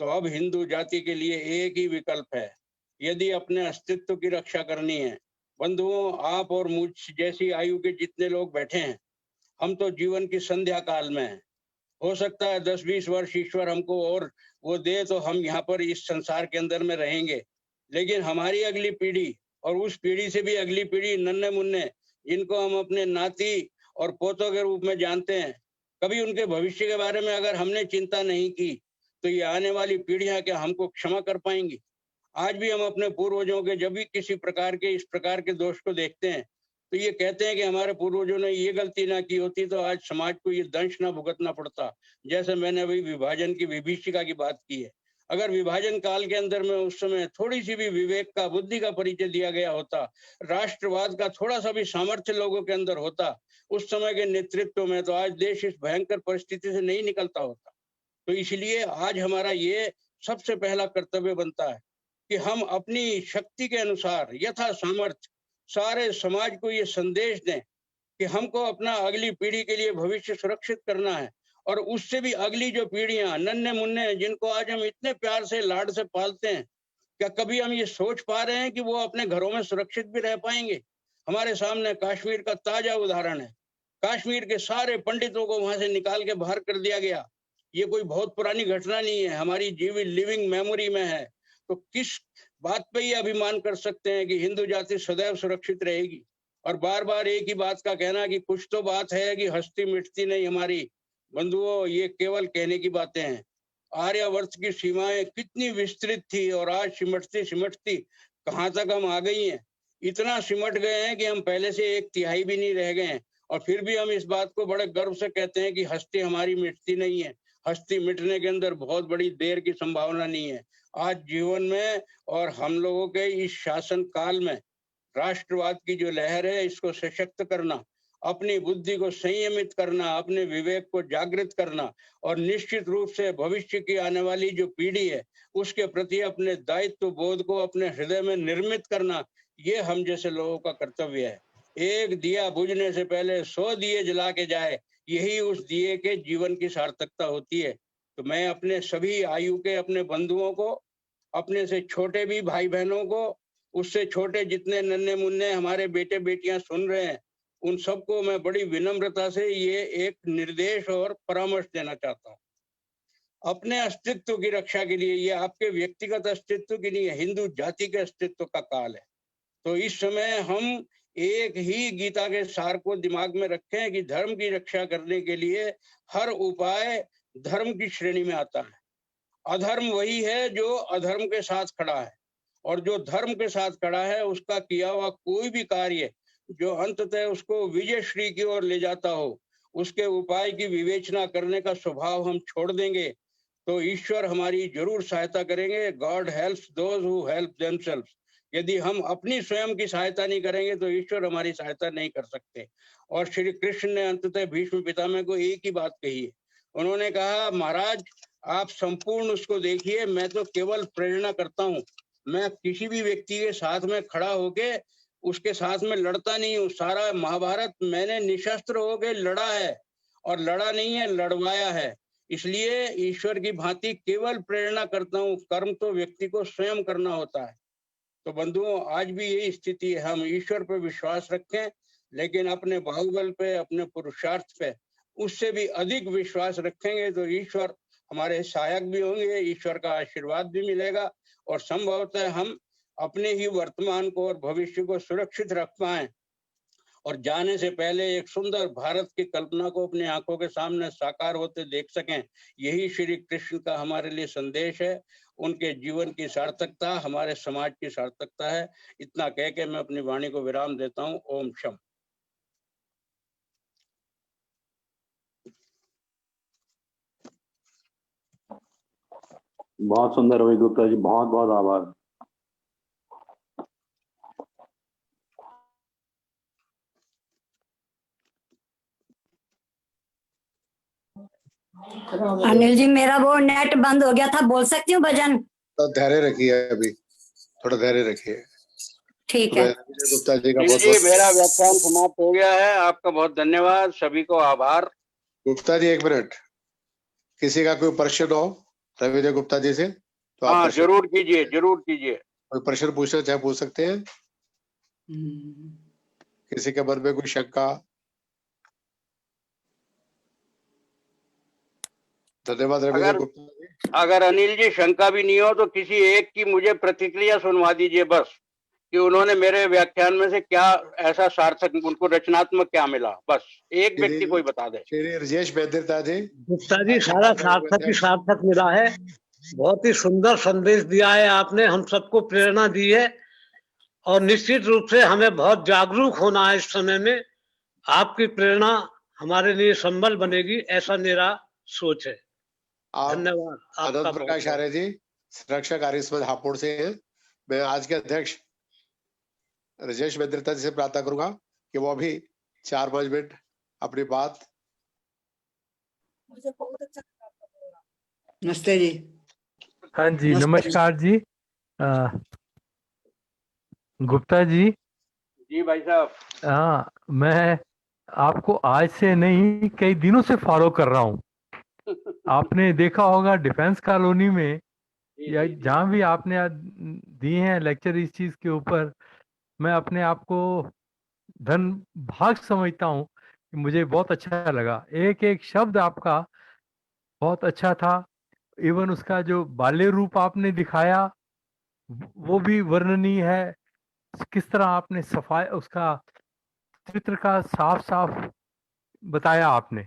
तो अब हिंदू जाति के लिए एक ही विकल्प है, यदि अपने अस्तित्व की रक्षा करनी है। बंधुओं, आप और मुझ जैसी आयु के जितने लोग बैठे हैं, हम तो जीवन की संध्या काल में हैं। हो सकता है 10-20 वर्ष ईश्वर हमको और वो दे तो हम यहाँ पर इस संसार के अंदर में रहेंगे, लेकिन हमारी अगली पीढ़ी और उस पीढ़ी से भी अगली पीढ़ी, नन्हे मुन्ने जिनको हम अपने नाती और पोतों के रूप में जानते हैं, कभी उनके भविष्य के बारे में अगर हमने चिंता नहीं की तो ये आने वाली पीढ़ियां क्या हमको क्षमा कर पाएंगी? आज भी हम अपने पूर्वजों के जब भी किसी प्रकार के इस प्रकार के दोष को देखते हैं तो ये कहते हैं कि हमारे पूर्वजों ने ये गलती ना की होती तो आज समाज को ये दंश ना भुगतना पड़ता। जैसे मैंने अभी विभाजन की विभीषिका की बात की है, अगर विभाजन काल के अंदर में उस समय थोड़ी सी भी विवेक का, बुद्धि का परिचय दिया गया होता, राष्ट्रवाद का थोड़ा सा भी सामर्थ्य लोगों के अंदर होता उस समय के नेतृत्व में, तो आज देश इस भयंकर परिस्थिति से नहीं निकलता होता। तो इसलिए आज हमारा ये सबसे पहला कर्तव्य बनता है कि हम अपनी शक्ति के अनुसार यथा सामर्थ्य सारे समाज को ये संदेश दें कि हमको अपना अगली पीढ़ी के लिए भविष्य सुरक्षित करना है, और उससे भी अगली जो पीढ़ियां नन्हे मुन्ने जिनको आज हम इतने प्यार से लाड से पालते हैं, क्या कभी हम ये सोच पा रहे हैं कि वो अपने घरों में सुरक्षित भी रह पाएंगे? हमारे सामने कश्मीर का ताजा उदाहरण है। कश्मीर के सारे पंडितों को वहां से निकाल के बाहर कर दिया गया। ये कोई बहुत पुरानी घटना नहीं है, हमारी जीवित लिविंग मेमोरी में है। तो किस बात पे ये अभिमान कर सकते हैं कि हिंदू जाति सदैव सुरक्षित रहेगी? और बार बार एक ही बात का कहना कि कुछ तो बात है कि हस्ती मिटती नहीं हमारी। बंधुओं, ये केवल कहने की बातें हैं। आर्यावर्त की सीमाएं कितनी विस्तृत थी और आज सिमटती सिमटती कहाँ तक हम आ गई हैं। इतना सिमट गए हैं कि हम पहले से 1/3 भी नहीं रह गए हैं, और फिर भी हम इस बात को बड़े गर्व से कहते हैं कि हस्ती हमारी मिटती नहीं है। हस्ती मिटने के अंदर बहुत बड़ी देर की संभावना नहीं है। आज जीवन में और हम लोगों के इस शासन काल में राष्ट्रवाद की जो लहर है इसको सशक्त करना, अपनी बुद्धि को संयमित करना, अपने विवेक को जागृत करना और निश्चित रूप से भविष्य की आने वाली जो पीढ़ी है उसके प्रति अपने दायित्व बोध को अपने हृदय में निर्मित करना, ये हम जैसे लोगों का कर्तव्य है। एक दिया बुझने से पहले 100 दिए जला के जाए, यही उस दिए के जीवन की सार्थकता होती है। तो मैं अपने सभी आयु के अपने बंधुओं को, अपने से छोटे भी भाई बहनों को, उससे छोटे जितने नन्हे मुन्ने हमारे बेटे बेटियां सुन रहे हैं, उन सबको मैं बड़ी विनम्रता से ये एक निर्देश और परामर्श देना चाहता हूँ। अपने अस्तित्व की रक्षा के लिए, ये आपके व्यक्तिगत अस्तित्व की नहीं है, हिंदू जाति के अस्तित्व का काल है। तो इस समय हम एक ही गीता के सार को दिमाग में रखें कि धर्म की रक्षा करने के लिए हर उपाय धर्म की श्रेणी में आता है। अधर्म वही है जो अधर्म के साथ खड़ा है, और जो धर्म के साथ खड़ा है उसका किया हुआ कोई भी कार्य जो अंततः उसको विजय श्री की ओर ले जाता हो, उसके उपाय की विवेचना करने का स्वभाव हम छोड़ देंगे तो ईश्वर हमारी जरूर सहायता करेंगे। God helps those who help themselves. यदि हम अपनी स्वयं की सहायता नहीं करेंगे तो ईश्वर हमारी सहायता नहीं कर सकते। और श्री कृष्ण ने अंततः भीष्म पितामह को एक ही बात कही है। उन्होंने कहा, महाराज आप संपूर्ण उसको देखिए, मैं तो केवल प्रेरणा करता हूँ, मैं किसी भी व्यक्ति के साथ में खड़ा होके उसके साथ में लड़ता नहीं हूँ। सारा महाभारत मैंने निशस्त्र होके लड़ा है, और लड़ा नहीं है, लड़वाया है। इसलिए ईश्वर की भांति केवल प्रेरणा करता हूँ, कर्म तो व्यक्ति को स्वयं करना होता है। तो बंधुओं, आज भी यही स्थिति है। हम ईश्वर पर विश्वास रखें, लेकिन अपने बाहुबल पे, अपने पुरुषार्थ पे उससे भी अधिक विश्वास रखेंगे तो ईश्वर हमारे सहायक भी होंगे, ईश्वर का आशीर्वाद भी मिलेगा, और संभवतः हम अपने ही वर्तमान को और भविष्य को सुरक्षित रख पाएं, और जाने से पहले एक सुंदर भारत की कल्पना को अपनी आंखों के सामने साकार होते देख सकें। यही श्री कृष्ण का हमारे लिए संदेश है। उनके जीवन की सार्थकता हमारे समाज की सार्थकता है। इतना कह के मैं अपनी वाणी को विराम देता हूँ। ओम शम।
बहुत सुंदर रवि गुप्ता जी, बहुत बहुत आभार।
अनिल जी, मेरा वो नेट बंद हो गया था, बोल सकती हूँ भजन?
तो धैर्य रखिए, अभी थोड़ा धैर्य रखिए।
ठीक है।
गुप्ता जी का
जी, मेरा व्याख्यान समाप्त हो गया है। आपका बहुत धन्यवाद, सभी को आभार।
गुप्ता जी 1 मिनट, किसी का कोई प्रश्न हो रविंद्र गुप्ता जी से तो
हाँ,
आप
जरूर कीजिए, जरूर कीजिए।
कोई प्रश्न पूछना चाहे पूछ सकते हैं। किसी के मन में कोई शंका? धन्यवाद रविंद्र गुप्ता जी।
अगर अनिल जी शंका भी नहीं हो तो किसी एक की मुझे प्रतिक्रिया सुनवा दीजिए बस, कि उन्होंने मेरे व्याख्यान में से क्या ऐसा सार्थक, उनको रचनात्मक क्या मिला, बस एक व्यक्ति कोई बता दे।
श्री राजेश बेदरता जी।
गुप्ता जी, सारा सार्थक ही सार्थक मिला है। बहुत ही सुंदर संदेश दिया है आपने, हम सबको प्रेरणा दी है, और निश्चित रूप से हमें बहुत जागरूक होना है इस समय में। आपकी प्रेरणा हमारे लिए संबल बनेगी, ऐसा मेरा सोच है। धन्यवाद।
आनंद प्रकाश आर्य जी, सुरक्षा कार्य हापुड़ से हैं। मैं आज के अध्यक्ष राजेश बेदरता जी से प्रार्थना करूंगा कि वो अभी 4-5 मिनट अपनी बात।
नमस्ते जी।
हाँ जी, नमस्कार जी। गुप्ता जी।
जी भाई साहब।
हाँ, मैं आपको आज से नहीं, कई दिनों से फॉलो कर रहा हूँ। आपने देखा होगा डिफेंस कॉलोनी में या जहाँ भी आपने दिए हैं लेक्चर इस चीज के ऊपर, मैं अपने आप को धन भाग समझता हूँ कि मुझे बहुत अच्छा लगा। एक एक शब्द आपका बहुत अच्छा था। इवन उसका जो बाल्य रूप आपने दिखाया वो भी वर्णनीय है। किस तरह आपने सफाई, उसका चित्र का साफ साफ बताया आपने।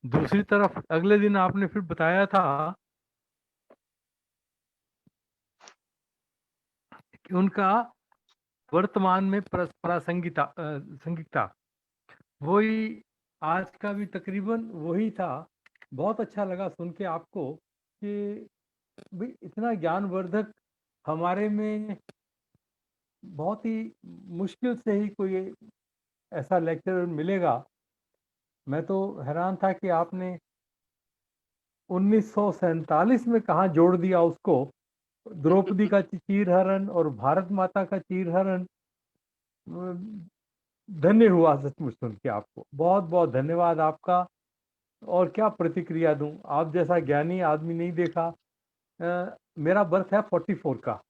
दूसरी तरफ अगले दिन आपने फिर बताया था कि उनका वर्तमान में प्रासंगिकता वही आज का भी तकरीबन वही था। बहुत अच्छा लगा सुन के आपको कि भाई इतना ज्ञानवर्धक हमारे में बहुत ही मुश्किल से ही कोई ऐसा लेक्चर मिलेगा मैं तो हैरान था कि आपने 1947 में कहाँ जोड़ दिया उसको, द्रौपदी का चीरहरण और भारत माता का चीरहरण। धन्य हुआ सचमुच सुन के आपको, बहुत बहुत धन्यवाद आपका। और क्या प्रतिक्रिया दूं, आप जैसा ज्ञानी आदमी नहीं देखा। मेरा बर्थ है 44 का,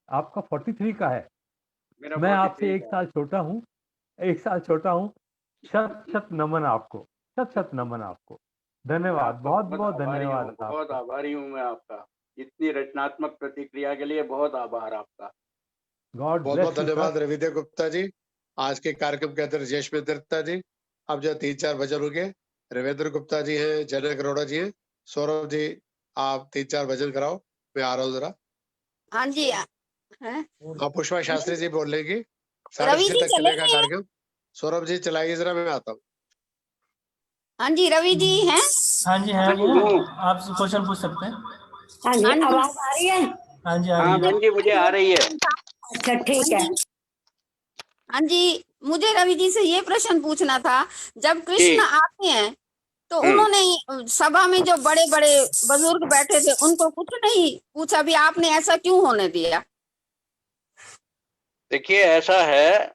आपका 43 का है। मैं आपसे 1 साल छोटा हूँ, 1 साल छोटा हूँ। शत शत नमन आपको, शत शत नमन आपको। धन्यवाद, बहुत बहुत धन्यवाद।
बहुत आभारी हूँ मैं आपका, इतनी रचनात्मक प्रतिक्रिया के लिए बहुत आभार आपका।
गॉड
बहुत बहुत धन्यवाद रविदेव गुप्ता जी, आज के कार्यक्रम के अध्यक्ष जयेश दत्ता जी। अब जो 3-4 भजन हो गए, रविंद्र गुप्ता जी हैं, जनक अरोड़ा जी हैं, सौरभ जी आप 3-4 भजन कराओ, मैं आ रहा हूँ जरा।
हाँ जी।
हाँ, पुष्पा शास्त्री जी बोल लेंगी,
रवि
6:30
जी
तक चलेगा
चलेंगे?
कार्यक्रम। सौरभ जी चलाइए जरा, मैं आता हूँ।
हाँ जी, रवि जी हैं?
हाँ जी हाँ जी, आप क्वेश्चन पूछ सकते हैं।
हाँ जी, आवाज आ रही है?
हाँ जी आ
हाँ
रही है।
बहन जी मुझे आ रही है।
अच्छा ठीक है। हाँ जी, मुझे रवि जी से ये प्रश्न पूछना था, जब कृष्ण आते हैं तो उन्होंने सभा में जो बड़े बड़े बुजुर्ग बैठे थे उनको कुछ नहीं पूछा भी, आपने ऐसा क्यों होने दिया?
देखिए ऐसा है,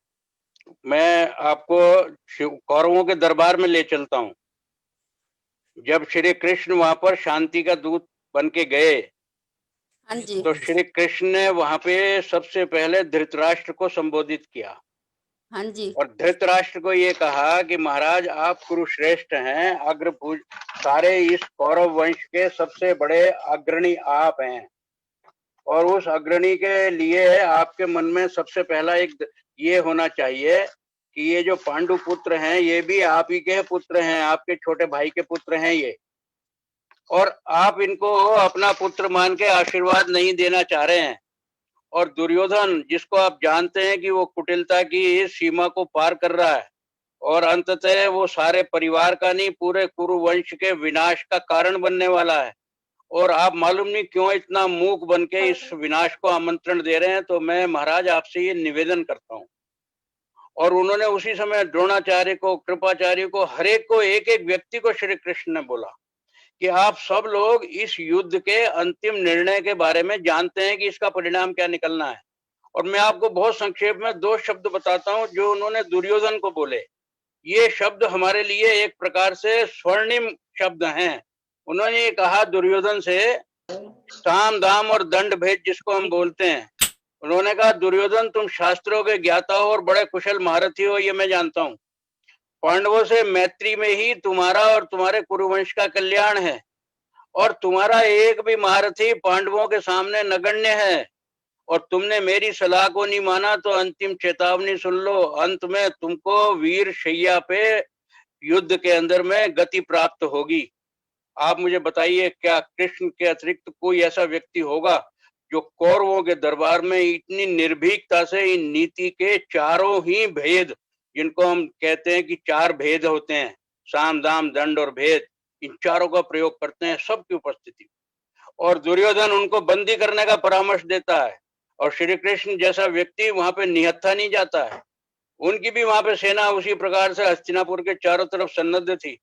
मैं आपको कौरवों के दरबार में ले चलता हूँ। जब श्री कृष्ण वहां पर शांति का दूत बन के गए,
हाँ जी,
तो श्री कृष्ण ने वहां पे सबसे पहले धृतराष्ट्र को संबोधित किया।
हाँ जी,
और धृतराष्ट्र को ये कहा कि महाराज आप कुरुश्रेष्ठ हैं, अग्रपूज, सारे इस कौरव वंश के सबसे बड़े अग्रणी आप हैं, और उस अग्रणी के लिए आपके मन में सबसे पहला एक ये होना चाहिए कि ये जो पांडु पुत्र हैं ये भी आप ही के पुत्र हैं, आपके छोटे भाई के पुत्र हैं ये, और आप इनको अपना पुत्र मान के आशीर्वाद नहीं देना चाह रहे हैं। और दुर्योधन, जिसको आप जानते हैं कि वो कुटिलता की सीमा को पार कर रहा है और अंततः वो सारे परिवार का नहीं पूरे कुरुवंश के विनाश का कारण बनने वाला है, और आप मालूम नहीं क्यों इतना मूक बन के इस विनाश को आमंत्रण दे रहे हैं। तो मैं महाराज आपसे ये निवेदन करता हूँ। और उन्होंने उसी समय द्रोणाचार्य को, कृपाचार्य को, हर एक को, एक एक व्यक्ति को श्री कृष्ण ने बोला कि आप सब लोग इस युद्ध के अंतिम निर्णय के बारे में जानते हैं कि इसका परिणाम क्या निकलना है। और मैं आपको बहुत संक्षेप में 2 शब्द बताता हूं जो उन्होंने दुर्योधन को बोले। ये शब्द हमारे लिए एक प्रकार से स्वर्णिम शब्द हैं। उन्होंने ये कहा दुर्योधन से, साम दाम और दंड भेद जिसको हम बोलते हैं, उन्होंने कहा दुर्योधन तुम शास्त्रों के ज्ञाता हो और बड़े कुशल महारथी हो, ये मैं जानता हूं। पांडवों से मैत्री में ही तुम्हारा और तुम्हारे कुरुवंश का कल्याण है, और तुम्हारा एक भी महारथी पांडवों के सामने नगण्य है, और तुमने मेरी सलाह को नहीं माना तो अंतिम चेतावनी सुन लो, अंत में तुमको वीर शैया पे युद्ध के अंदर में गति प्राप्त होगी। आप मुझे बताइए, क्या कृष्ण के अतिरिक्त कोई ऐसा व्यक्ति होगा जो कौरवों के दरबार में इतनी निर्भीकता से इन नीति के चारों ही भेद, जिनको हम कहते हैं कि 4 भेद होते हैं, साम दाम दंड और भेद, इन चारों का प्रयोग करते हैं सबकी उपस्थिति। और दुर्योधन उनको बंदी करने का परामर्श देता है, और श्री कृष्ण जैसा व्यक्ति वहां पे निहत्था नहीं जाता है। उनकी भी वहां पे सेना उसी प्रकार से हस्तिनापुर के चारों तरफ सन्नद्ध थी।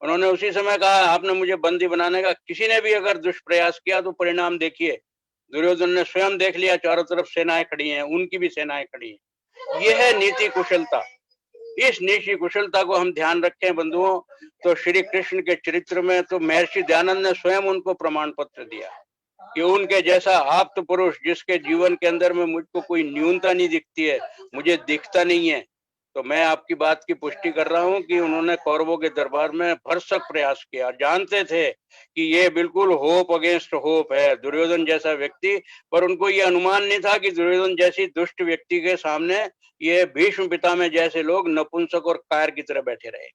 उन्होंने उसी समय कहा आपने मुझे बंदी बनाने का, किसी ने भी अगर दुष्प्रयास किया तो परिणाम देखिए। दुर्योधन ने स्वयं देख लिया, चारों तरफ सेनाएं खड़ी हैं, उनकी भी सेनाएं खड़ी हैं। यह है नीति कुशलता। इस नीति कुशलता को हम ध्यान रखें बंधुओं, तो श्री कृष्ण के चरित्र में तो महर्षि दयानंद ने स्वयं उनको प्रमाण पत्र दिया कि उनके जैसा आप्त पुरुष, जिसके जीवन के अंदर में मुझको कोई न्यूनता नहीं दिखती है, मुझे दिखता नहीं है। तो मैं आपकी बात की पुष्टि कर रहा हूं कि उन्होंने कौरवों के दरबार में भरसक प्रयास किया। जानते थे कि ये बिल्कुल होप अगेंस्ट होप है, दुर्योधन जैसा व्यक्ति, पर उनको ये अनुमान नहीं था कि दुर्योधन जैसी दुष्ट व्यक्ति के सामने ये भीष्म पितामह जैसे लोग नपुंसक और कायर की तरह बैठे रहे।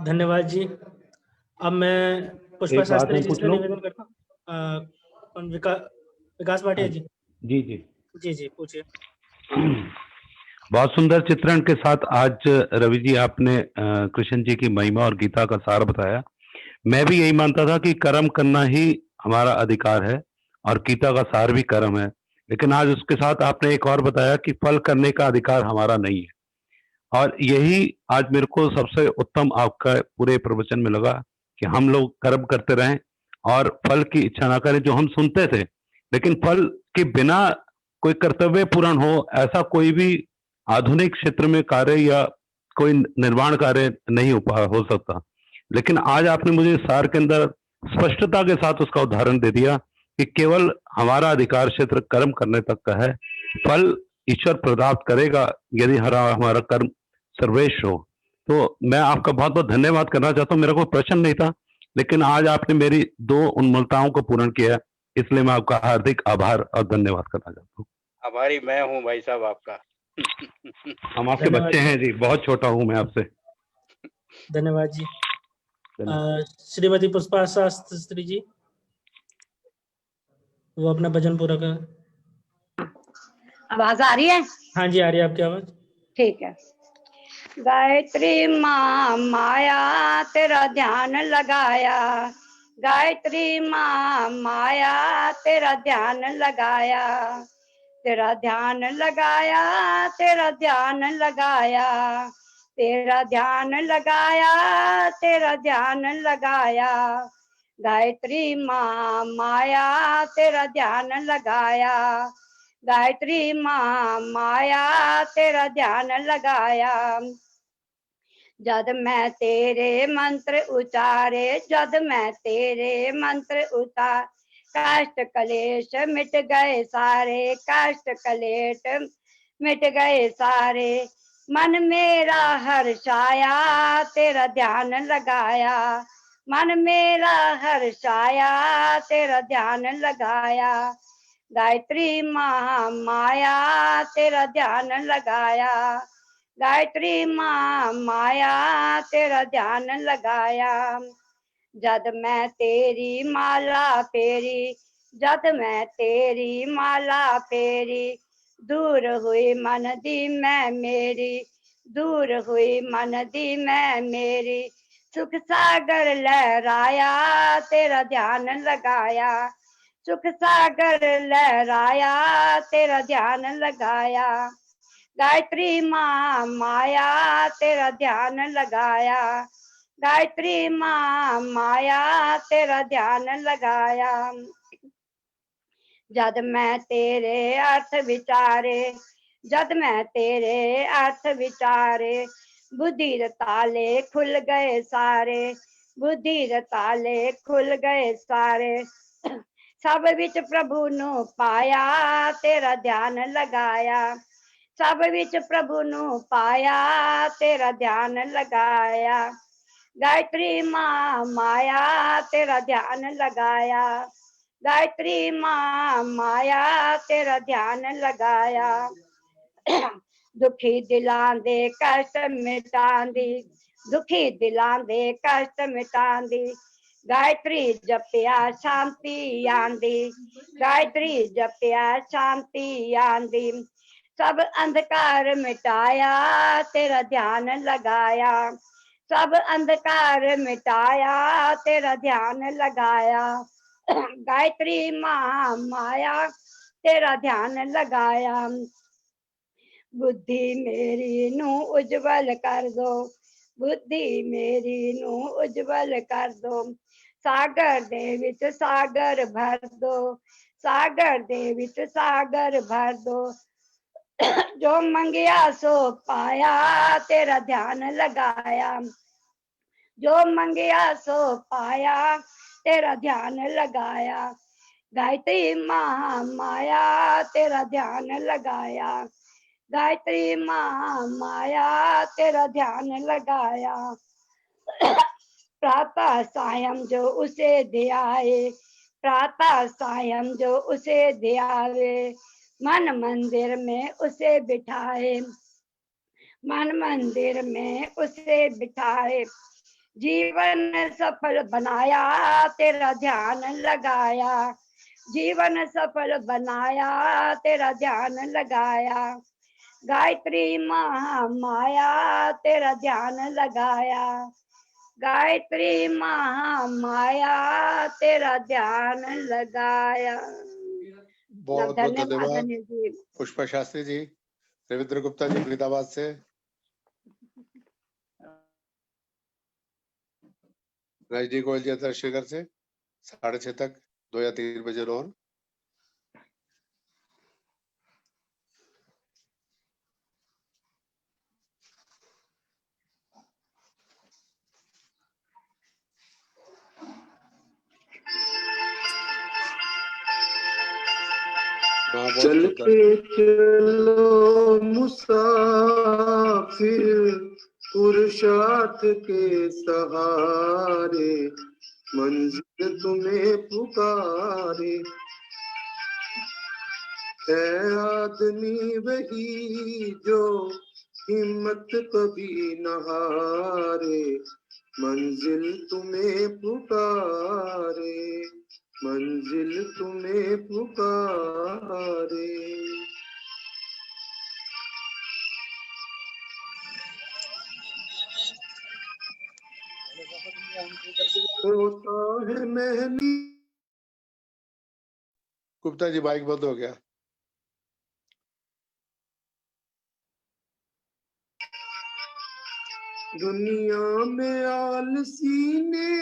धन्यवाद जी। अब मैं पुष्पा शास्त्री जी से निवेदन करता हूँ। विकास भाटिया जी।
जी जी
जी जी पूछिए।
बहुत सुंदर चित्रण के साथ आज रवि जी आपने कृष्ण जी की महिमा और गीता का सार बताया। मैं भी यही मानता था कि कर्म करना ही हमारा अधिकार है और गीता का सार भी कर्म है, लेकिन आज उसके साथ आपने एक और बताया कि फल करने का अधिकार हमारा नहीं है। और यही आज मेरे को सबसे उत्तम आपका पूरे प्रवचन में लगा कि हम लोग कर्म करते रहें और फल की इच्छा ना करें, जो हम सुनते थे, लेकिन फल के बिना कोई कर्तव्य पूर्ण हो ऐसा कोई भी आधुनिक क्षेत्र में कार्य या कोई निर्माण कार्य नहीं हो सकता। लेकिन आज आपने मुझे सार के अंदर स्पष्टता के साथ उसका उदाहरण दे दिया कि केवल हमारा अधिकार क्षेत्र कर्म करने तक का है, फल ईश्वर प्राप्त करेगा यदि हमारा कर्म सर्वश्रेष्ठ हो। तो मैं आपका बहुत बहुत धन्यवाद करना चाहता हूँ। मेरा कोई प्रश्न नहीं था, लेकिन आज आपने मेरी 2 उन्मलताओं को पूर्ण किया, इसलिए मैं आपका हार्दिक आभार और धन्यवाद करना चाहता हूँ।
आभारी मैं हूँ भाई साहब आपका।
हम आपके बच्चे हैं जी, बहुत छोटा हूँ मैं आपसे।
धन्यवाद जी। श्रीमती पुष्पा शास्त्री जी, वो अपना भजन पूरा कर।
आवाज आ रही है?
हाँ जी, आ रही है आपकी आवाज।
ठीक है। गायत्री माँ माया तेरा ध्यान लगाया, गायत्री माँ माया तेरा ध्यान लगाया, तेरा ध्यान लगाया, तेरा ध्यान लगाया, तेरा ध्यान लगाया, तेरा ध्यान लगाया, गायत्री माँ माया तेरा ध्यान लगाया, गायत्री माँ माया तेरा ध्यान लगाया। जद मैं तेरे मंत्र उचारे, जद मैं तेरे मंत्र उतार, कष्ट कलेश मिट गए सारे, कष्ट कलेश मिट गए सारे, मन मेरा हर्षाया तेरा ध्यान लगाया, मन मेरा हर्षाया तेरा ध्यान लगाया, गायत्री माँ माया तेरा ध्यान लगाया, गायत्री माँ माया तेरा ध्यान लगाया। जद मैं तेरी माला फेरी, जद मैं तेरी माला फेरी, दूर हुई मन दी मैं मेरी, दूर हुई मन दी मैं मेरी, सुख सागर लहराया तेरा ध्यान लगाया, सुख सागर लहराया तेरा ध्यान लगाया, गायत्री माँ माया तेरा ध्यान लगाया, गायत्री माँ माया तेरा ध्यान लगाया। जद मैं तेरे अर्थ विचारे, जद मैं तेरे अर्थ विचारे, बुद्धि रे ताले खुल गए सारे, बुद्धि रे ताले खुल गए सारे, सब विच प्रभु नु पाया तेरा ध्यान लगाया, सब विच प्रभु नु पाया तेरा ध्यान लगाया, गायत्री माँ माया तेरा ध्यान लगाया, गायत्री माँ माया तेरा ध्यान लगाया। दुखी दिलां दे कष्ट मिटांदी, दुखी दिलां दे कष्ट मिटांदी, गायत्री जपिया शांति आंदी, गायत्री जपिया शांति आंदी, सब अंधकार मिटाया तेरा ध्यान लगाया, सब अंधकार मिटाया तेरा ध्यान लगाया, गायत्री माँ माया तेरा ध्यान लगाया। बुद्धि मेरी नू उज्जवल कर दो, बुद्धि मेरी नू उज्जवल कर दो, सागर दे विच सागर भर दो, सागर दे विच सागर भर दो, जो मंगिया सो पाया तेरा ध्यान लगाया, जो मंगिया सो पाया तेरा ध्यान लगाया, गायत्री माँ माया तेरा ध्यान लगाया, गायत्री माँ माया तेरा ध्यान लगाया। प्रातः सायं जो उसे ध्याए, प्रातः सायं जो उसे ध्यावे, मन मंदिर में उसे बिठाए, मन मंदिर में उसे बिठाए, जीवन सफल बनाया तेरा ध्यान लगाया, जीवन सफल बनाया तेरा ध्यान लगाया, गायत्री माँ माया तेरा ध्यान लगाया, गायत्री माँ माया तेरा ध्यान लगाया।
बहुत बहुत धन्यवाद
जी।
पुष्पा शास्त्री जी, रविंद्र गुप्ता जी फरीदाबाद से, राजदीप गोयल जी अध्यक्षनगर से 6:30 तक 2 या 3 बजे रोन।
चल के चलो मुसाफिर पुरुषार्थ के सहारे, मंजिल तुम्हें पुकारे। है आदमी वही जो हिम्मत कभी न हारे, मंजिल तुम्हें पुकारे, मंजिल तुम्हें पुकारे। होता है मेहनी।
गुप्ता जी माइक बंद हो गया।
दुनिया में आलसी ने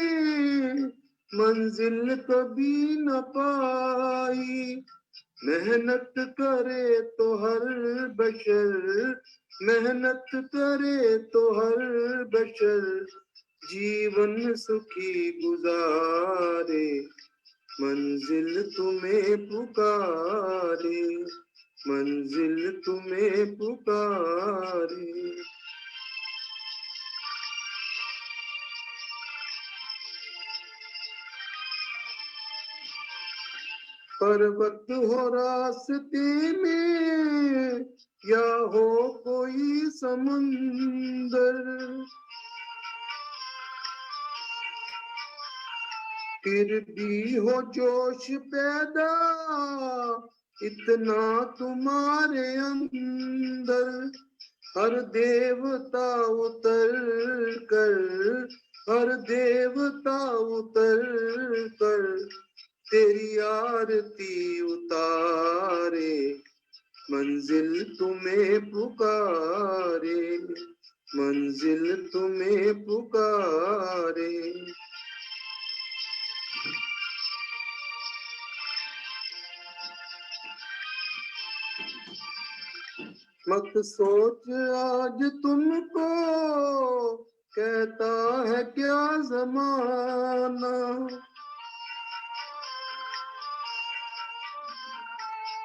मंजिल कभी न पाई, मेहनत करे तो हर बशर, मेहनत करे तो हर बशर जीवन सुखी गुजारे, मंजिल तुम्हें पुकारे, मंजिल तुम्हें पुकारे। पर्वत हो रास्ते में या हो कोई समुंदर, फिर भी हो जोश पैदा इतना तुम्हारे अंदर, हर देवता उतर कर, हर देवता उतर कर तेरी आरती उतारे, मंजिल तुम्हें पुकारे, मंजिल तुम्हें पुकारे। मत सोच आज तुमको कहता है क्या जमाना,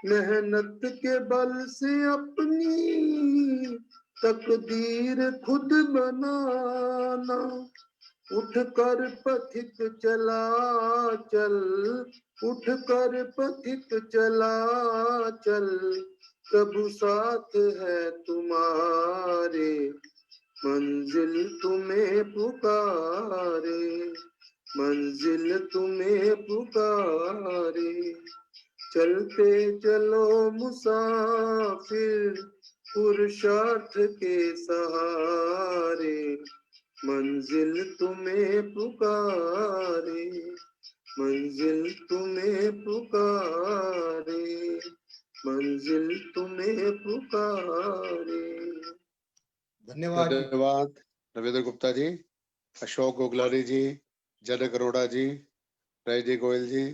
मेहनत के बल से अपनी तकदीर खुद बनाना, उठकर पथिक चला चल, उठकर पथिक चला चल, प्रभु साथ है तुम्हारे, मंजिल तुम्हें पुकारे, मंजिल तुम्हें पुकारे। चलते चलो मुसाफिर पुरुषार्थ के सहारे, मंजिल तुम्हें पुकारे, मंजिल तुम्हें पुकारे, मंजिल तुम्हें पुकारे।
धन्यवाद। रविंद्र गुप्ता जी, अशोक गोगलानी जी, जनक अरोड़ा जी, राजदीप गोयल जी,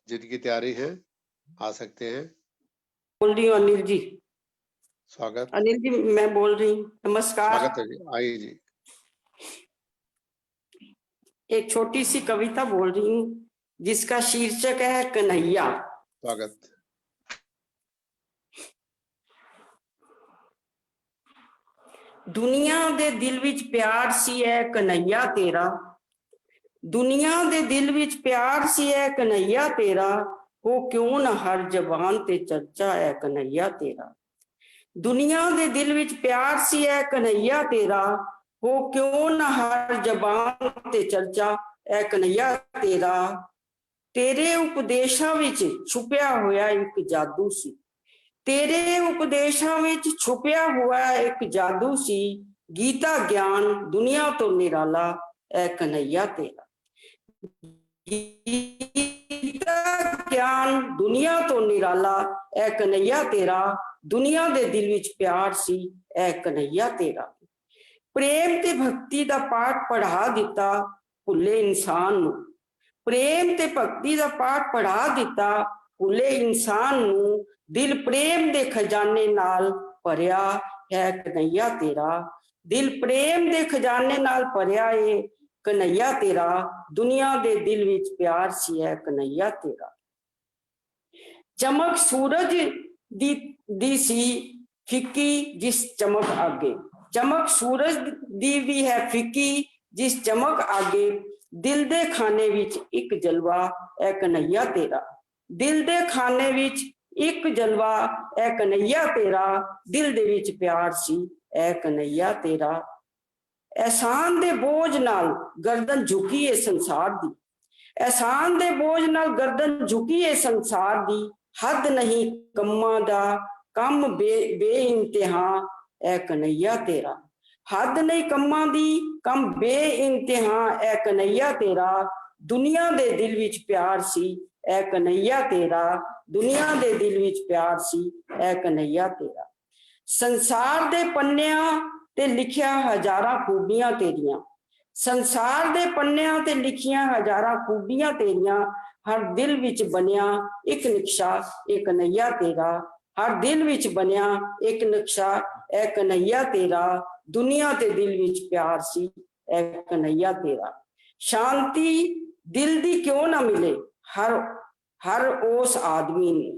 जिनकी तैयारी है आ सकते हैं।
बोल रही हूँ अनिल जी।
स्वागत।
अनिल जी मैं बोल रही हूँ, नमस्कार।
स्वागत है जी, आइए जी।
एक छोटी सी कविता बोल रही हूँ जिसका शीर्षक है कन्हैया।
स्वागत।
दुनिया दे दिल विच प्यार सी है कन्हैया तेरा, दुनिया दे दिल विच प्यार सी है कन्हैया तेरा, हो क्यों न हर जबान ते चर्चा है कन्हैया तेरा, दुनिया दे दिल विच प्यार सी है कन्हैया तेरा, हो क्यों न हर जबान ते चर्चा है कन्हैया तेरा, तेरे उपदेशां विच छुपिया होया एक जादू सी, तेरे उपदेशां विच छुपिया हुआ एक जादू सी, गीता ज्ञान दुनिया तो निराला है कन्हैया तेरा, गीता ज्ञान दुनिया तो निराला है कन्हैया तेरा, दुनिया दे दिल विच प्यार सी है कन्हैया तेरा, प्रेम ते भक्ति दा पाठ पढ़ा दिता, ਭੁੱਲੇ ਇਨਸਾਨ ਨੂੰ। ਪ੍ਰੇਮ ਤੇ ਭਗਤੀ ਦਾ ਪਾਠ ਪੜ੍ਹਾ ਦਿੱਤਾ ਭੁੱਲੇ ਇਨਸਾਨ ਨੂੰ। ਦਿਲ ਪ੍ਰੇਮ ਦੇ ਖਜ਼ਾਨੇ ਨਾਲ ਭਰਿਆ ਹੈ ਕਨਈਆ ਤੇਰਾ। ਦਿਲ ਪ੍ਰੇਮ ਦੇ ਖਜ਼ਾਨੇ ਨਾਲ ਭਰਿਆ ਏ ਕਨਈਆ ਤੇਰਾ। ਦੁਨੀਆ ਦੇ ਦਿਲ ਵਿੱਚ ਪਿਆਰ ਸੀ ਹੈ ਕਨਈਆ ਤੇਰਾ। ਚਮਕ ਸੂਰਜ ਦੀ ਸੀ ਫਿੱਕੀ ਜਿਸ ਚਮਕ ਆਗੇ। ਚਮਕ ਸੂਰਜ ਦੀ ਵੀ ਹੈ ਫਿੱਕੀ ਜਿਸ ਚਮਕ ਆਗੇ। ਦਿਲ ਦੇ ਖਾਨੇ ਵਿੱਚ ਇੱਕ ਜਲਵਾ ਐ ਕਨਈਆ ਤੇਰਾ। ਦਿਲ ਦੇ ਖਾਨੇ ਵਿੱਚ ਇੱਕ ਜਲਵਾ ਐ ਕਨਈਆ ਤੇਰਾ। ਦਿਲ ਦੇ ਵਿੱਚ ਪਿਆਰ ਸੀ ਐ ਕਨਈਆ ਤੇਰਾ। एहसान दे बोझ नाल गर्दन झुकी है संसार दी। एहसान दे बोझ नाल गर्दन झुकी है संसार दी। हद नहीं कम्मा दा कम बे इंतहा ए कन्हैया तेरा। हद नहीं कम्मा दी कम बे इंतहा ए कन्हैया तेरा। दुनिया दे दिल विच प्यार सी ए कन्हैया तेरा। दुनिया दे दिल विच प्यार सी ए कन्हैया तेरा। संसार दे पन्नियां ते लिखिया हजारां खूबियां तेरियां। संसार दे पन्नियां ते लिखिया हजारां खूबियां तेरियां। हर दिल विच बनिया एक नक्शा ए कन्हैया तेरा। हर दिल विच बनिया एक नक्शा ए कन्हैया तेरा। दुनिया ते दिल विच प्यार सी ए कन्हैया तेरा। शांति दिल दी क्यों ना मिले हर उस आदमी ने।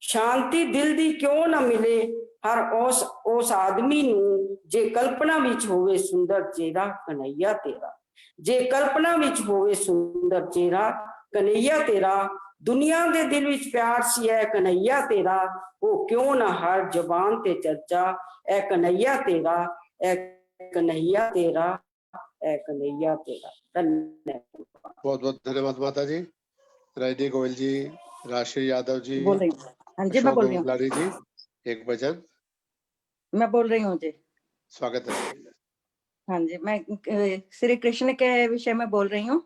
शांति दिल दी क्यों ना मिले हर उस आदमी नूं। जे कल्पना विच होवे सुंदर चेहरा कन्हैया तेरा। जे कल्पना विच होवे सुंदर चेहरा कन्हैया तेरा। दुनिया दे दिल विच प्यार सी है कन्हैया तेरा। वो क्यों ना हर जबान ते चर्चा ए कन्हैया तेरा। ए कन्हैया तेरा ए कन्हैया तेरा। धन्यवाद।
बहुत बहुत धन्यवाद माता जी। रजनी गोयल जी, राशि यादव जी,
बोल रही हूँ। हाँ जी मैं बोल रही हूँ।
लाड़ी जी, एक भजन।
मैं बोल रही हूँ जी।
स्वागत है।
हाँ जी मैं श्री कृष्ण के विषय में बोल रही हूँ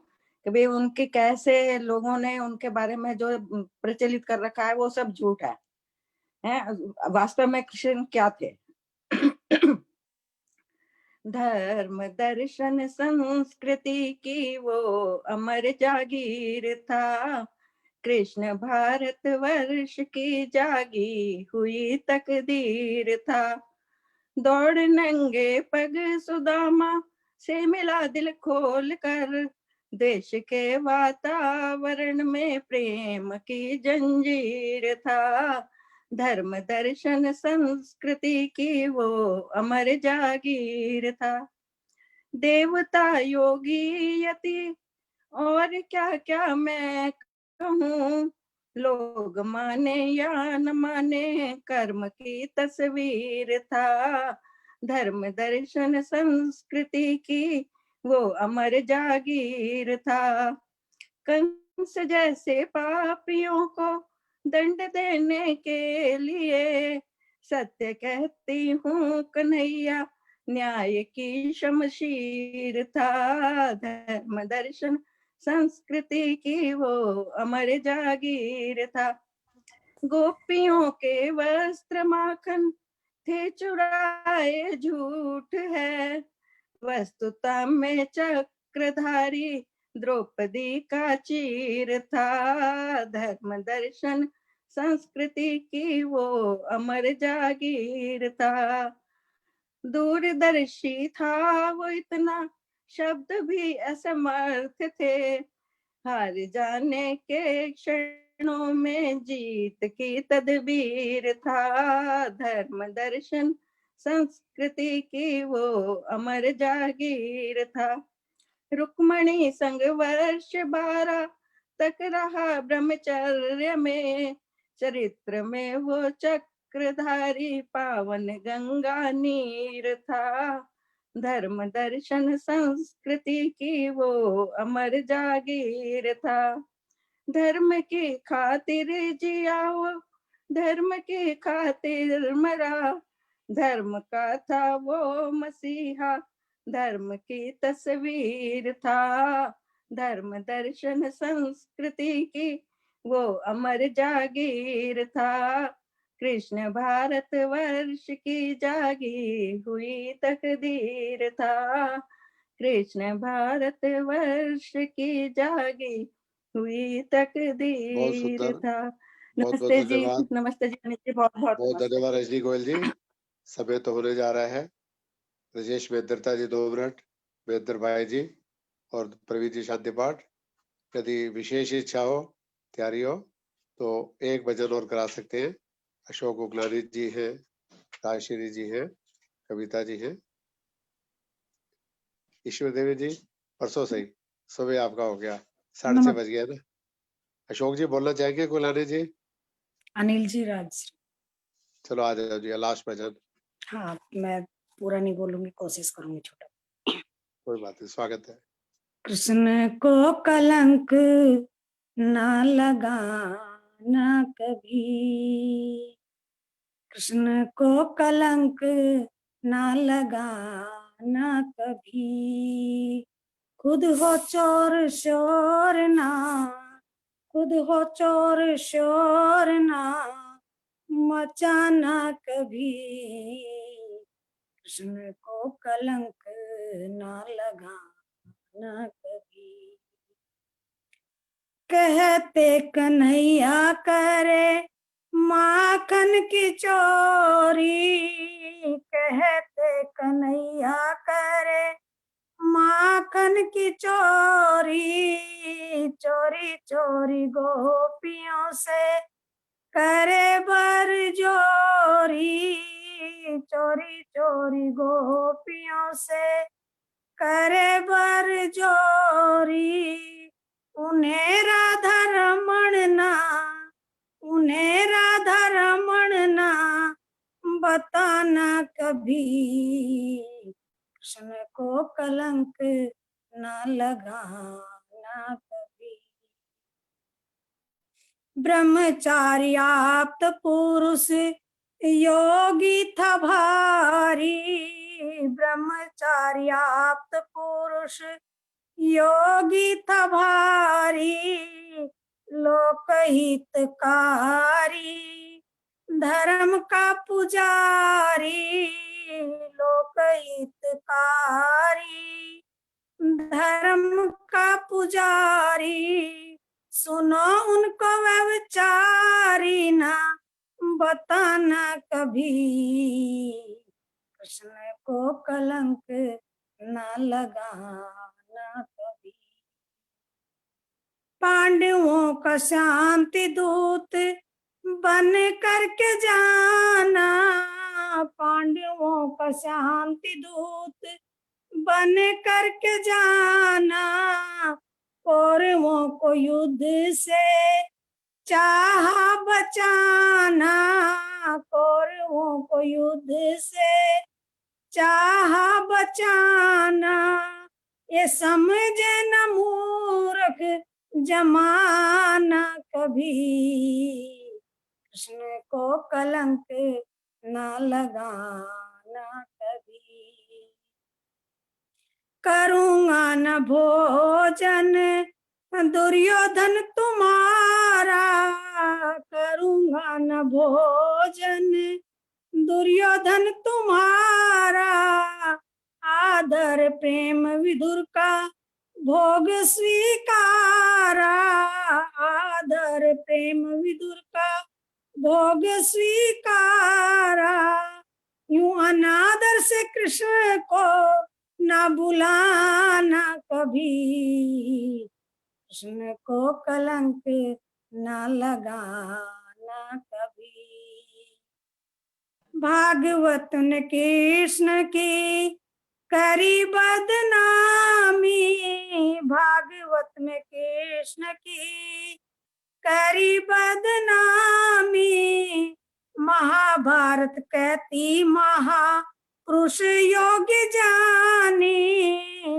कि भाई उनके कैसे लोगों ने उनके बारे में जो प्रचलित कर रखा है वो सब झूठ है वास्तव में कृष्ण क्या थे। धर्म दर्शन संस्कृति की वो अमर जागीर था। कृष्ण भारत वर्ष की जागी हुई तकदीर था। दौड़ नंगे पग सुदामा से मिला दिल खोल कर। देश के वातावरण में प्रेम की जंजीर था। धर्म दर्शन संस्कृति की वो अमर जागीर था। देवता योगी यति और क्या क्या मैं कहूँ। लोग माने या न माने कर्म की तस्वीर था। धर्म दर्शन संस्कृति की वो अमर जागीर था। कंस जैसे पापियों को दंड देने के लिए सत्य कहती हूँ कन्हैया न्याय की शमशीर था। धर्म दर्शन संस्कृति की वो अमर जागीर था। गोपियों के वस्त्र माखन थे चुराए झूठ है। वस्तुता में चक्रधारी द्रौपदी का चीर था। धर्म दर्शन संस्कृति की वो अमर जागीर था। दूरदर्शी था वो इतना शब्द भी असमर्थ थे। हार जाने के क्षणों में जीत की तदबीर था। धर्म दर्शन संस्कृति की वो अमर जागीर था। रुक्मणी संग वर्ष 12 तक रहा ब्रह्मचर्य में। चरित्र में वो चक्रधारी पावन गंगा नीर था। धर्म दर्शन संस्कृति की वो अमर जागीर था। धर्म की खातिर जिया वो धर्म की खातिर मरा। धर्म का था वो मसीहा धर्म की तस्वीर था। धर्म दर्शन संस्कृति की वो अमर जागीर था। कृष्ण भारत वर्ष की जागी हुई तकदीर था। कृष्ण भारत वर्ष की जागी हुई
बहुत
तकदीर
सुंदर,
था।
बहुत बहुत
नमस्ते जी,
धन्यवाद।
नमस्ते जी अनिल जी, बहुत बहुत
बहुत
नमस्ते।
धन्यवाद रजनी गोयल जी। समय तो होने जा रहा है। राजेश मेहदरता जी 2 मिनट, मेहदर भाई जी और प्रवीण जी शांति पाठ। यदि विशेष इच्छा हो, तैयारी हो तो एक भजन और करा सकते हैं। अशोक उगलानी जी हैं, राजश्री जी हैं, कविता जी हैं, ईश्वर देवी जी परसों सही सुबह आपका हो गया, 6:30 बज गया ना। अशोक जी बोलना चाहेंगे गुलानी जी?
अनिल जी राज।
चलो आ जाओ जी, लास्ट भजन।
हाँ, मैं पूरा नहीं बोलूंगी, कोशिश करूंगी छोटा।
कोई बात नहीं, स्वागत है।
कृष्ण को कलंक ना लगाना कभी, कृष्ण को कलंक ना लगाना कभी, खुद हो चोर शोर ना, खुद हो चोर शोर ना मचाना कभी, कृष्ण को कलंक ना लगाना कभी। कहते कन्हैया करे माखन की चोरी, कहते कन्हैया करे माखन की चोरी, चोरी चोरी गोपियों से करे बरजोरी, चोरी चोरी गोपियों से करे बरजोरी, उन्हें राधा रमण ना, उन्हें राधा रमण ना बताना कभी, कृष्ण को कलंक ना लगाना कभी। ब्रह्मचार्याप्त पुरुष योगी था भारी, ब्रह्मचार्याप्त पुरुष योगी था भारी, लोकहितकारी धर्म का पुजारी, लोकहितकारी धर्म का पुजारी, सुनो उनको व्यभिचारी ना बताना कभी, कृष्ण को कलंक ना लगाना कभी। पांडवों का शांति दूत बन करके जाना, पांडवों का शांति दूत बन करके जाना, कौरवों को युद्ध से चाहा बचाना, कौरवों को युद्ध से चाहा बचाना, ये समझे न मूर्ख जमाना कभी, कृष्ण को कलंक न लगाना कभी। करूँगा न भोजन दुर्योधन तुम्हारा, करूँगा न भोजन दुर्योधन तुम्हारा, आदर प्रेम विदुर का भोग स्वीकारा, आदर प्रेम विदुर का भोग स्वीकारा, यूं अनादर से कृष्ण को ना बुलाना कभी, कृष्ण को कलंक ना लगाना कभी। भागवत ने कृष्ण की करी बदनामी, भागवत में कृष्ण की करी बदनामी, महाभारत कहती महापुरुष योग्य जानी,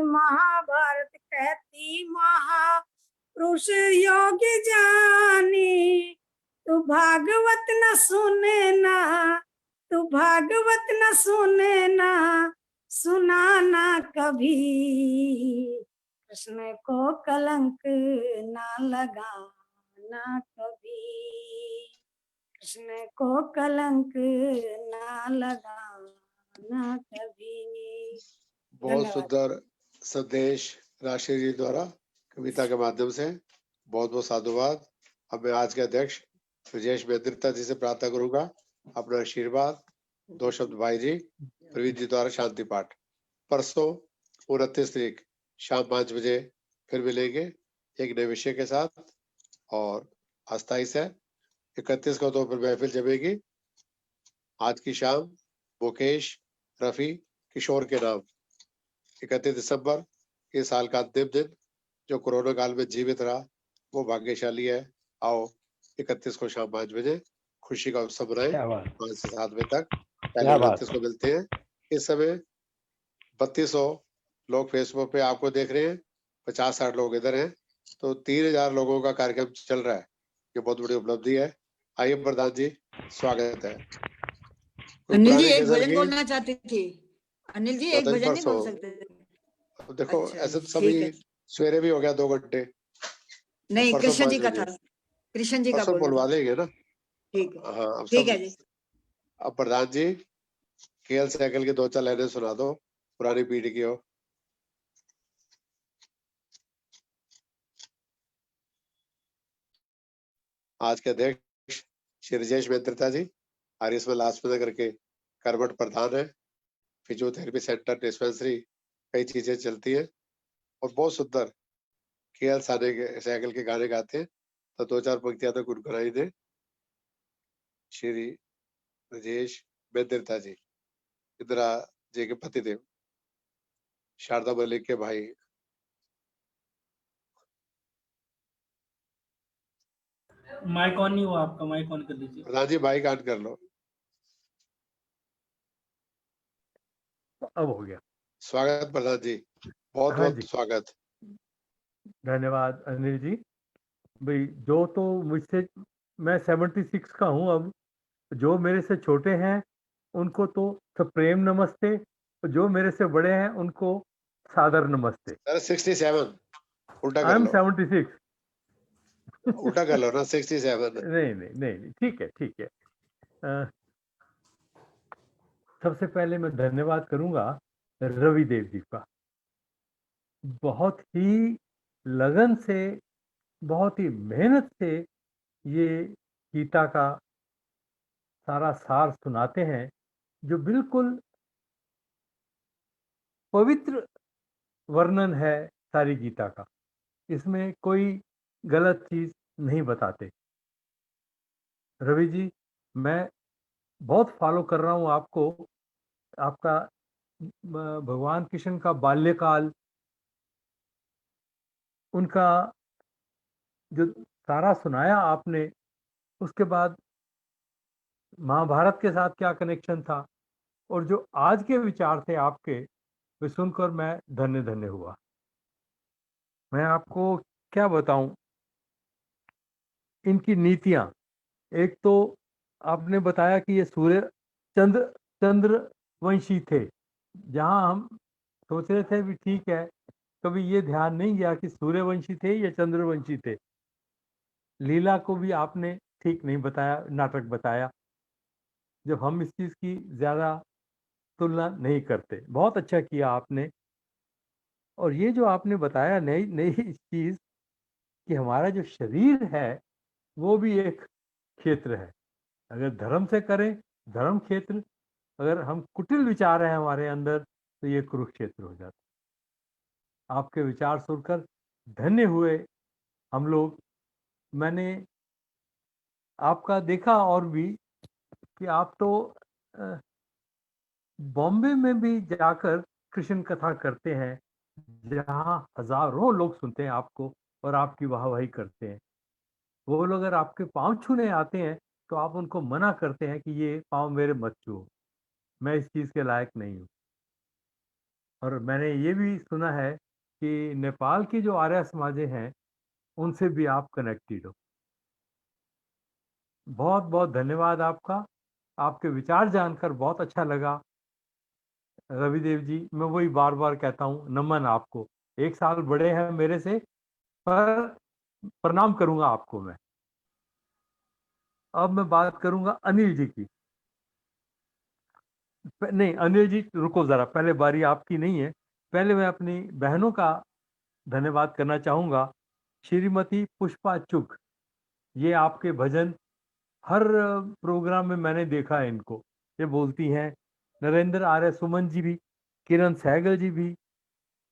महाभारत कहती महापुरुष योग्य जानी, तू भागवत न सुने ना, तू भागवत न सुने ना सुनाना कभी, कृष्ण को कलंक ना लगाना कभी, कृष्ण को कलंक ना लगाना कभी।
बहुत सुंदर, संदेश राशि जी द्वारा कविता के माध्यम से बहुत बहुत साधुवाद। अब मैं आज के अध्यक्ष ब्रजेश बेद्रिता जी से प्रार्थना करूंगा अपना आशीर्वाद। 2 शब्द भाई जी प्रवीण जी द्वारा शांति पाठ। परसों 29 तारीख शाम 5 बजे फिर मिलेंगे एक नए विषय के साथ। और 27 है 31 को तो फिर महफिल जमेगी। आज की शाम मुकेश रफी किशोर के नाम। 31 दिसंबर इस साल का अंतिम दिन जो कोरोना काल में जीवित रहा वो भाग्यशाली है। आओ 31 को शाम 5 बजे खुशी का उत्सव मनाएं 5 से 7 बजे तक। पहले 29 को मिलते हैं। इस समय 3200 लोग फेसबुक पे आपको देख रहे हैं, 50-60 लोग इधर हैं, तो 3000 लोगों का कार्यक्रम चल रहा है। ये बहुत बड़ी उपलब्धि है। आइए प्रधान जी स्वागत है।
अनिल जी एक भजन बोलना चाहती थी। अनिल जी एक भजन नहीं बोल सकते थे?
देखो
अच्छा,
ऐसे तो सभी सवेरे भी हो गया 2 घंटे।
नहीं कृष्ण जी का था, कृष्ण जी का
परसों बोलवा लेंगे ना।
ठीक है
हाँ अब
ठीक है जी।
अब प्रधान जी केएल साइकिल की 2-4 लाइनें सुना दो पुरानी पीढ़ी की हो। आज के अध्यक्ष श्री राजेश बेद्रिता जी आर्यसमल नगर के करवट प्रधान है। फिजियोथेरेपी सेंटर डिस्पेंसरी कई चीजें चलती है और बहुत सुंदर केएल साइकिल के गाने गाते हैं। तो 2-4 पंक्तियां तो गुनगुनाई दे श्री राजेश बेद्रिता जी। इंदिरा जी के पतिदेव शारदा मलिक के भाई।
माइक ऑन नहीं हुआ आपका, माइक ऑन कर दीजिए।
प्रधान जी माइक ऑन कर लो।
अब हो गया।
स्वागत प्रधान जी, बहुत
हाँ
बहुत
जी,
स्वागत।
धन्यवाद अनिल जी। भाई जो तो मुझसे, मैं 76 का हूँ अब, जो मेरे से छोटे हैं उनको तो प्रेम नमस्ते, जो मेरे से बड़े हैं उनको सादर नमस्ते।
सर 67 उल्टा
आई
कर
एम
लो।
76।
उल्टा कर लो ना 67।
नहीं, ठीक है ठीक है। सबसे पहले मैं धन्यवाद करूंगा रवि देव जी का। बहुत ही लगन से, बहुत ही मेहनत से ये गीता का सारा सार सुनाते हैं, जो बिल्कुल पवित्र वर्णन है सारी गीता का। इसमें कोई गलत चीज नहीं बताते। रवि जी मैं बहुत फॉलो कर रहा हूँ आपको। आपका भगवान कृष्ण का बाल्यकाल, उनका जो सारा सुनाया आपने, उसके बाद महाभारत के साथ क्या कनेक्शन था, और जो आज के विचार थे आपके, वे सुनकर मैं धन्य धन्य हुआ। मैं आपको क्या बताऊं इनकी नीतियां। एक तो आपने बताया कि ये चंद्रवंशी थे। जहां हम सोच रहे थे भी ठीक है, कभी ये ध्यान नहीं गया कि सूर्यवंशी थे या चंद्रवंशी थे। लीला को भी आपने ठीक नहीं बताया, नाटक बताया, जब हम इस चीज की ज्यादा तुलना नहीं करते। बहुत अच्छा किया आपने। और ये जो आपने बताया नई नई चीज कि हमारा जो शरीर है वो भी एक क्षेत्र है। अगर धर्म से करें धर्म क्षेत्र, अगर हम कुटिल विचार हैं हमारे अंदर तो ये कुरुक्षेत्र हो जाता। आपके विचार सुनकर धन्य हुए हम लोग। मैंने आपका देखा और भी कि आप तो बॉम्बे में भी जाकर कृष्ण कथा करते हैं, जहां हजारों लोग सुनते हैं आपको और आपकी वाहवाही करते हैं। वो लोग अगर आपके पांव छूने आते हैं तो आप उनको मना करते हैं कि ये पांव मेरे मत छुओ, मैं इस चीज के लायक नहीं हूँ। और मैंने ये भी सुना है कि नेपाल की जो आर्य समाजें हैं उनसे भी आप कनेक्टेड हो। बहुत बहुत धन्यवाद आपका। आपके विचार जानकर बहुत अच्छा लगा रविदेव जी। मैं वही बार बार कहता हूँ, नमन आपको। 1 साल बड़े हैं मेरे से, पर प्रणाम करूंगा आपको मैं। अब मैं बात करूंगा अनिल जी की। नहीं अनिल जी रुको जरा, पहले बारी आपकी नहीं है, पहले मैं अपनी बहनों का धन्यवाद करना चाहूँगा। श्रीमती पुष्पा चुग, ये आपके भजन हर प्रोग्राम में मैंने देखा है इनको, ये बोलती हैं। नरेंद्र आर्य सुमन जी भी, किरण सहगल जी भी,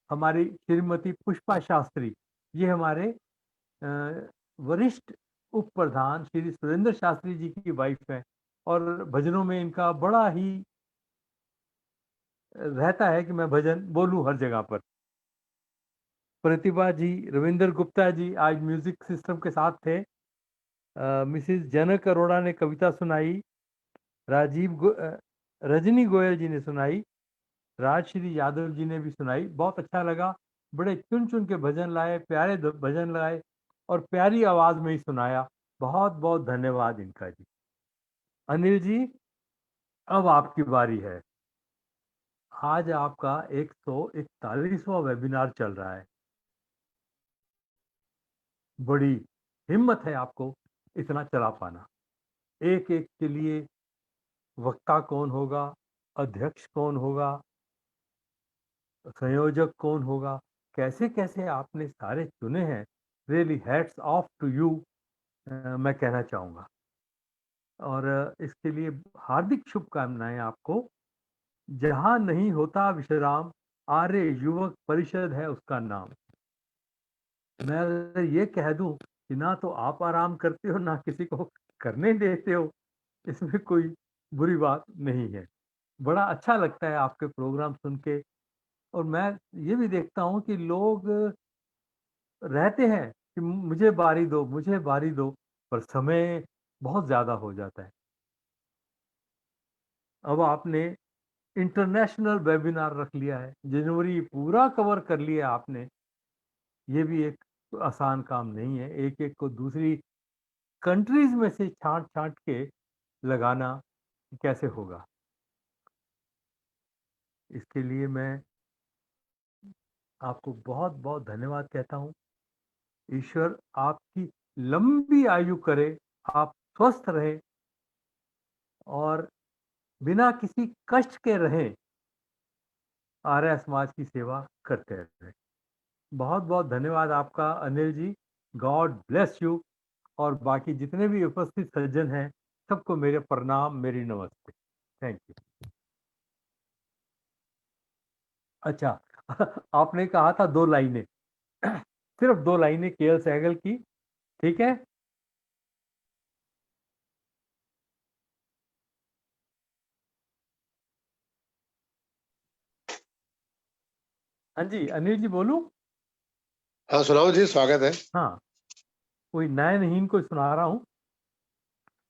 हमारी श्रीमती पुष्पा शास्त्री, ये हमारे वरिष्ठ उप प्रधान श्री सुरेंद्र शास्त्री जी की वाइफ है, और भजनों में इनका बड़ा ही रहता है कि मैं भजन बोलूं हर जगह पर। प्रतिभा जी, रविंद्र गुप्ता जी आज म्यूजिक सिस्टम के साथ थे। मिसिस जनक अरोड़ा ने कविता सुनाई, रजनी गोयल जी ने सुनाई, राजश्री यादव जी ने भी सुनाई। बहुत अच्छा लगा, बड़े चुन चुन के भजन लाए, प्यारे भजन लाए और प्यारी आवाज में ही सुनाया। बहुत बहुत धन्यवाद इनका जी। अनिल जी, अब आपकी बारी है। आज आपका 141वां वेबिनार चल रहा है। बड़ी हिम्मत है आपको इतना चला पाना। एक एक के लिए वक्ता कौन होगा, अध्यक्ष कौन होगा, संयोजक कौन होगा, कैसे कैसे आपने सारे चुने हैं। Really hats off to you, मैं कहना चाहूँगा। और इसके लिए हार्दिक शुभकामनाएं आपको। जहाँ नहीं होता विश्राम, आर्य युवक परिषद है उसका नाम। मैं अगर ये कह दूं कि ना तो आप आराम करते हो ना किसी को करने देते हो, इसमें कोई बुरी बात नहीं है। बड़ा अच्छा लगता है आपके प्रोग्राम सुन के। और मैं ये भी देखता हूँ कि लोग रहते हैं कि मुझे बारी दो, मुझे बारी दो, पर समय बहुत ज्यादा हो जाता है। अब आपने इंटरनेशनल वेबिनार रख लिया है, जनवरी पूरा कवर कर लिया आपने। ये भी एक आसान काम नहीं है, एक एक को दूसरी कंट्रीज में से छांट छांट के लगाना कैसे होगा। इसके लिए मैं आपको बहुत बहुत धन्यवाद कहता हूँ। ईश्वर आपकी लंबी आयु करे, आप स्वस्थ रहे और बिना किसी कष्ट के रहें, आर्य समाज की सेवा करते रहे। बहुत बहुत धन्यवाद आपका Anil ji. God bless you. और बाकी जितने भी उपस्थित सज्जन हैं सबको मेरे प्रणाम, मेरी नमस्ते। Thank you. अच्छा, आपने कहा था 2 लाइनें, सिर्फ 2 लाइनें केएल सहगल की, ठीक है? हाँ जी, अनिल जी बोलूं?
हाँ सुनाओ जी, स्वागत है।
हाँ, कोई नयनहीन को सुना रहा हूँ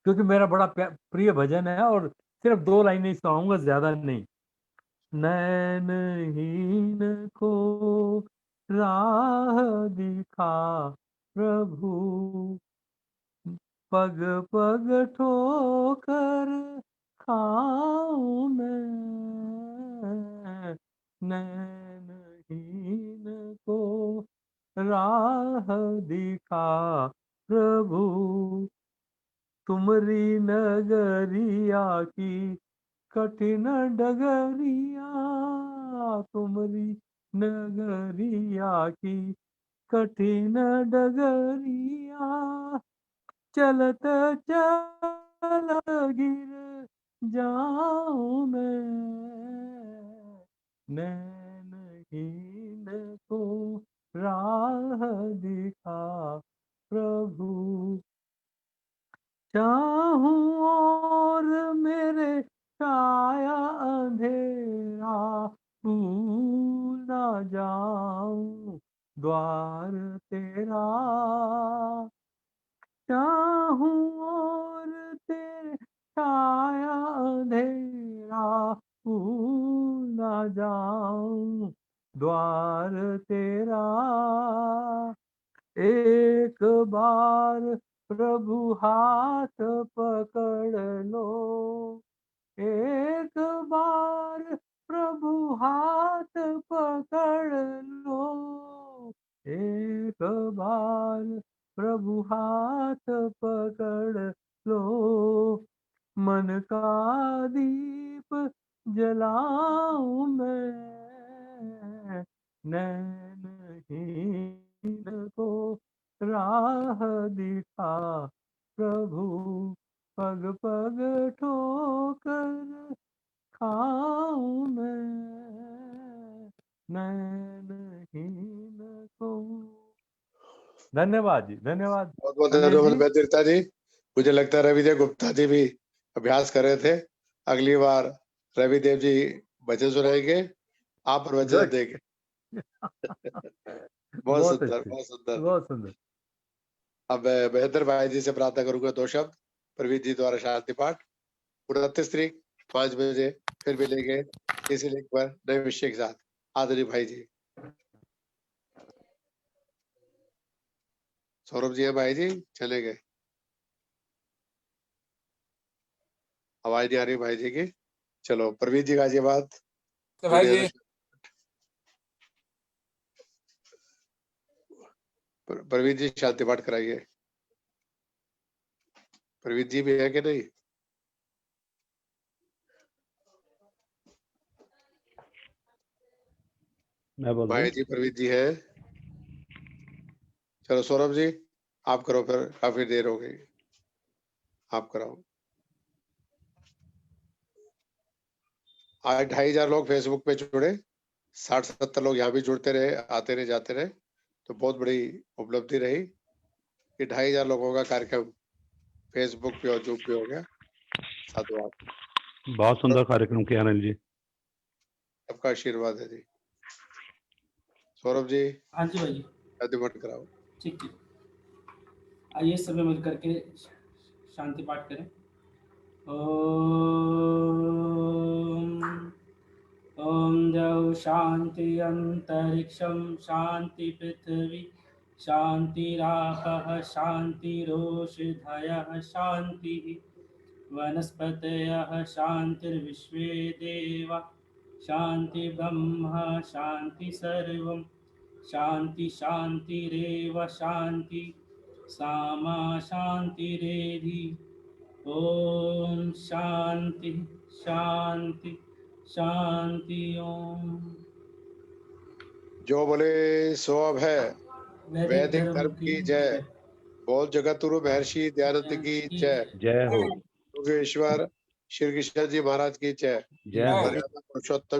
क्योंकि मेरा बड़ा प्रिय भजन है और सिर्फ 2 लाइनें ही सुनाऊंगा, ज्यादा नहीं। नैनहीन को राह दिखा प्रभु, पग पग ठोकर खाऊं मैं। नैनहीन को राह दिखा प्रभु, तुमरी नगरिया की कठिन डगरिया, तुमरी नगरिया की कठिन डगरिया, चलत चलत गिर जाऊं मैं। नैनहीन को राह दिखा प्रभु, चाहूं और मेरे छाया अंधेरा, भूल ना जाऊं द्वार तेरा। चाहूं और तेरे छाया अंधेरा, भूल ना जाऊं द्वार तेरा। एक बार प्रभु हाथ पकड़ लो, एक बार प्रभु हाथ पकड़ लो, एक बार प्रभु हाथ पकड़ लो, मन का दीप जलाऊं मैं। नैनहीन को राह दिखा प्रभु, पग पग ठोकर खाऊं मैं नैनहीन को। धन्यवाद जी, धन्यवाद।
बहुत बहुत
अनिल
धन्यवाद
जी।
बैदीर्ता जी। मुझे लगता है रविदेव गुप्ता जी भी अभ्यास कर रहे थे। अगली बार रविदेव जी भजन सुनाएंगे, आप और वचन
Good.
देंगे। बहुत
बहुत
सुंदर,
अच्छे,
बहुत सुंदर।
बहुत सुंदर।
अब मैं महेंद्र भाई जी से प्रार्थना करूंगा 2 शब्द प्रवीण जी द्वारा शांति पाठ। 29 तारीख 5 बजे फिर मिलेंगे इसी लिंक पर नए विषय के साथ। आदरणीय भाई जी। सौरभ जी है भाई जी, चले गए, आवाज नहीं आ रही भाई जी की। चलो प्रवीण जी गाजियाबाद।
भाई जी
प्रवीण जी शांति पाठ कराइए। प्रवीण जी भी है कि नहीं?
मैं बोल रहा
भाई
हूँ।
जी प्रवीण जी है। चलो सौरभ जी आप करो, फिर काफी देर हो गई, आप कराओ। आज 2500 लोग फेसबुक पे जुड़े, 60-70 लोग यहाँ भी जुड़ते रहे, आते रहे जाते रहे, तो बहुत बड़ी उपलब्धि रही कि 2500 लोगों का कार्यक्रम फेसबुक पे और जूम पे हो गया। साधुवाद।
बहुत सुंदर कार्यक्रम किया अनिल जी।
सबका आशीर्वाद है जी। सौरभ जी
हाँ जी भाई जी,
अधिमत कराओ।
ठीक ठीक। आइए सभी मिल करके शांति पाठ करें। ओम ओम जौ शांति अंतरिक्षम शांति पृथ्वी शांतिरापः शांतिरोषधयः शांतिः वनस्पतयः शांतिर्विश्वे देवा शांति ब्रह्म शांति सर्वं शांति शांतिरेव शांति सामा शांतिरेधि। ओम शांति शांति शांति। ओम
जो बोले सो अब है। वैदिक धर्म की जय। बोल जगत गुरु महर्षि दयानंद की जय।
जय हो।
योगेश्वर श्री कृष्ण जी महाराज की जय।
जय हो।
मर्यादा पुरुषोत्तम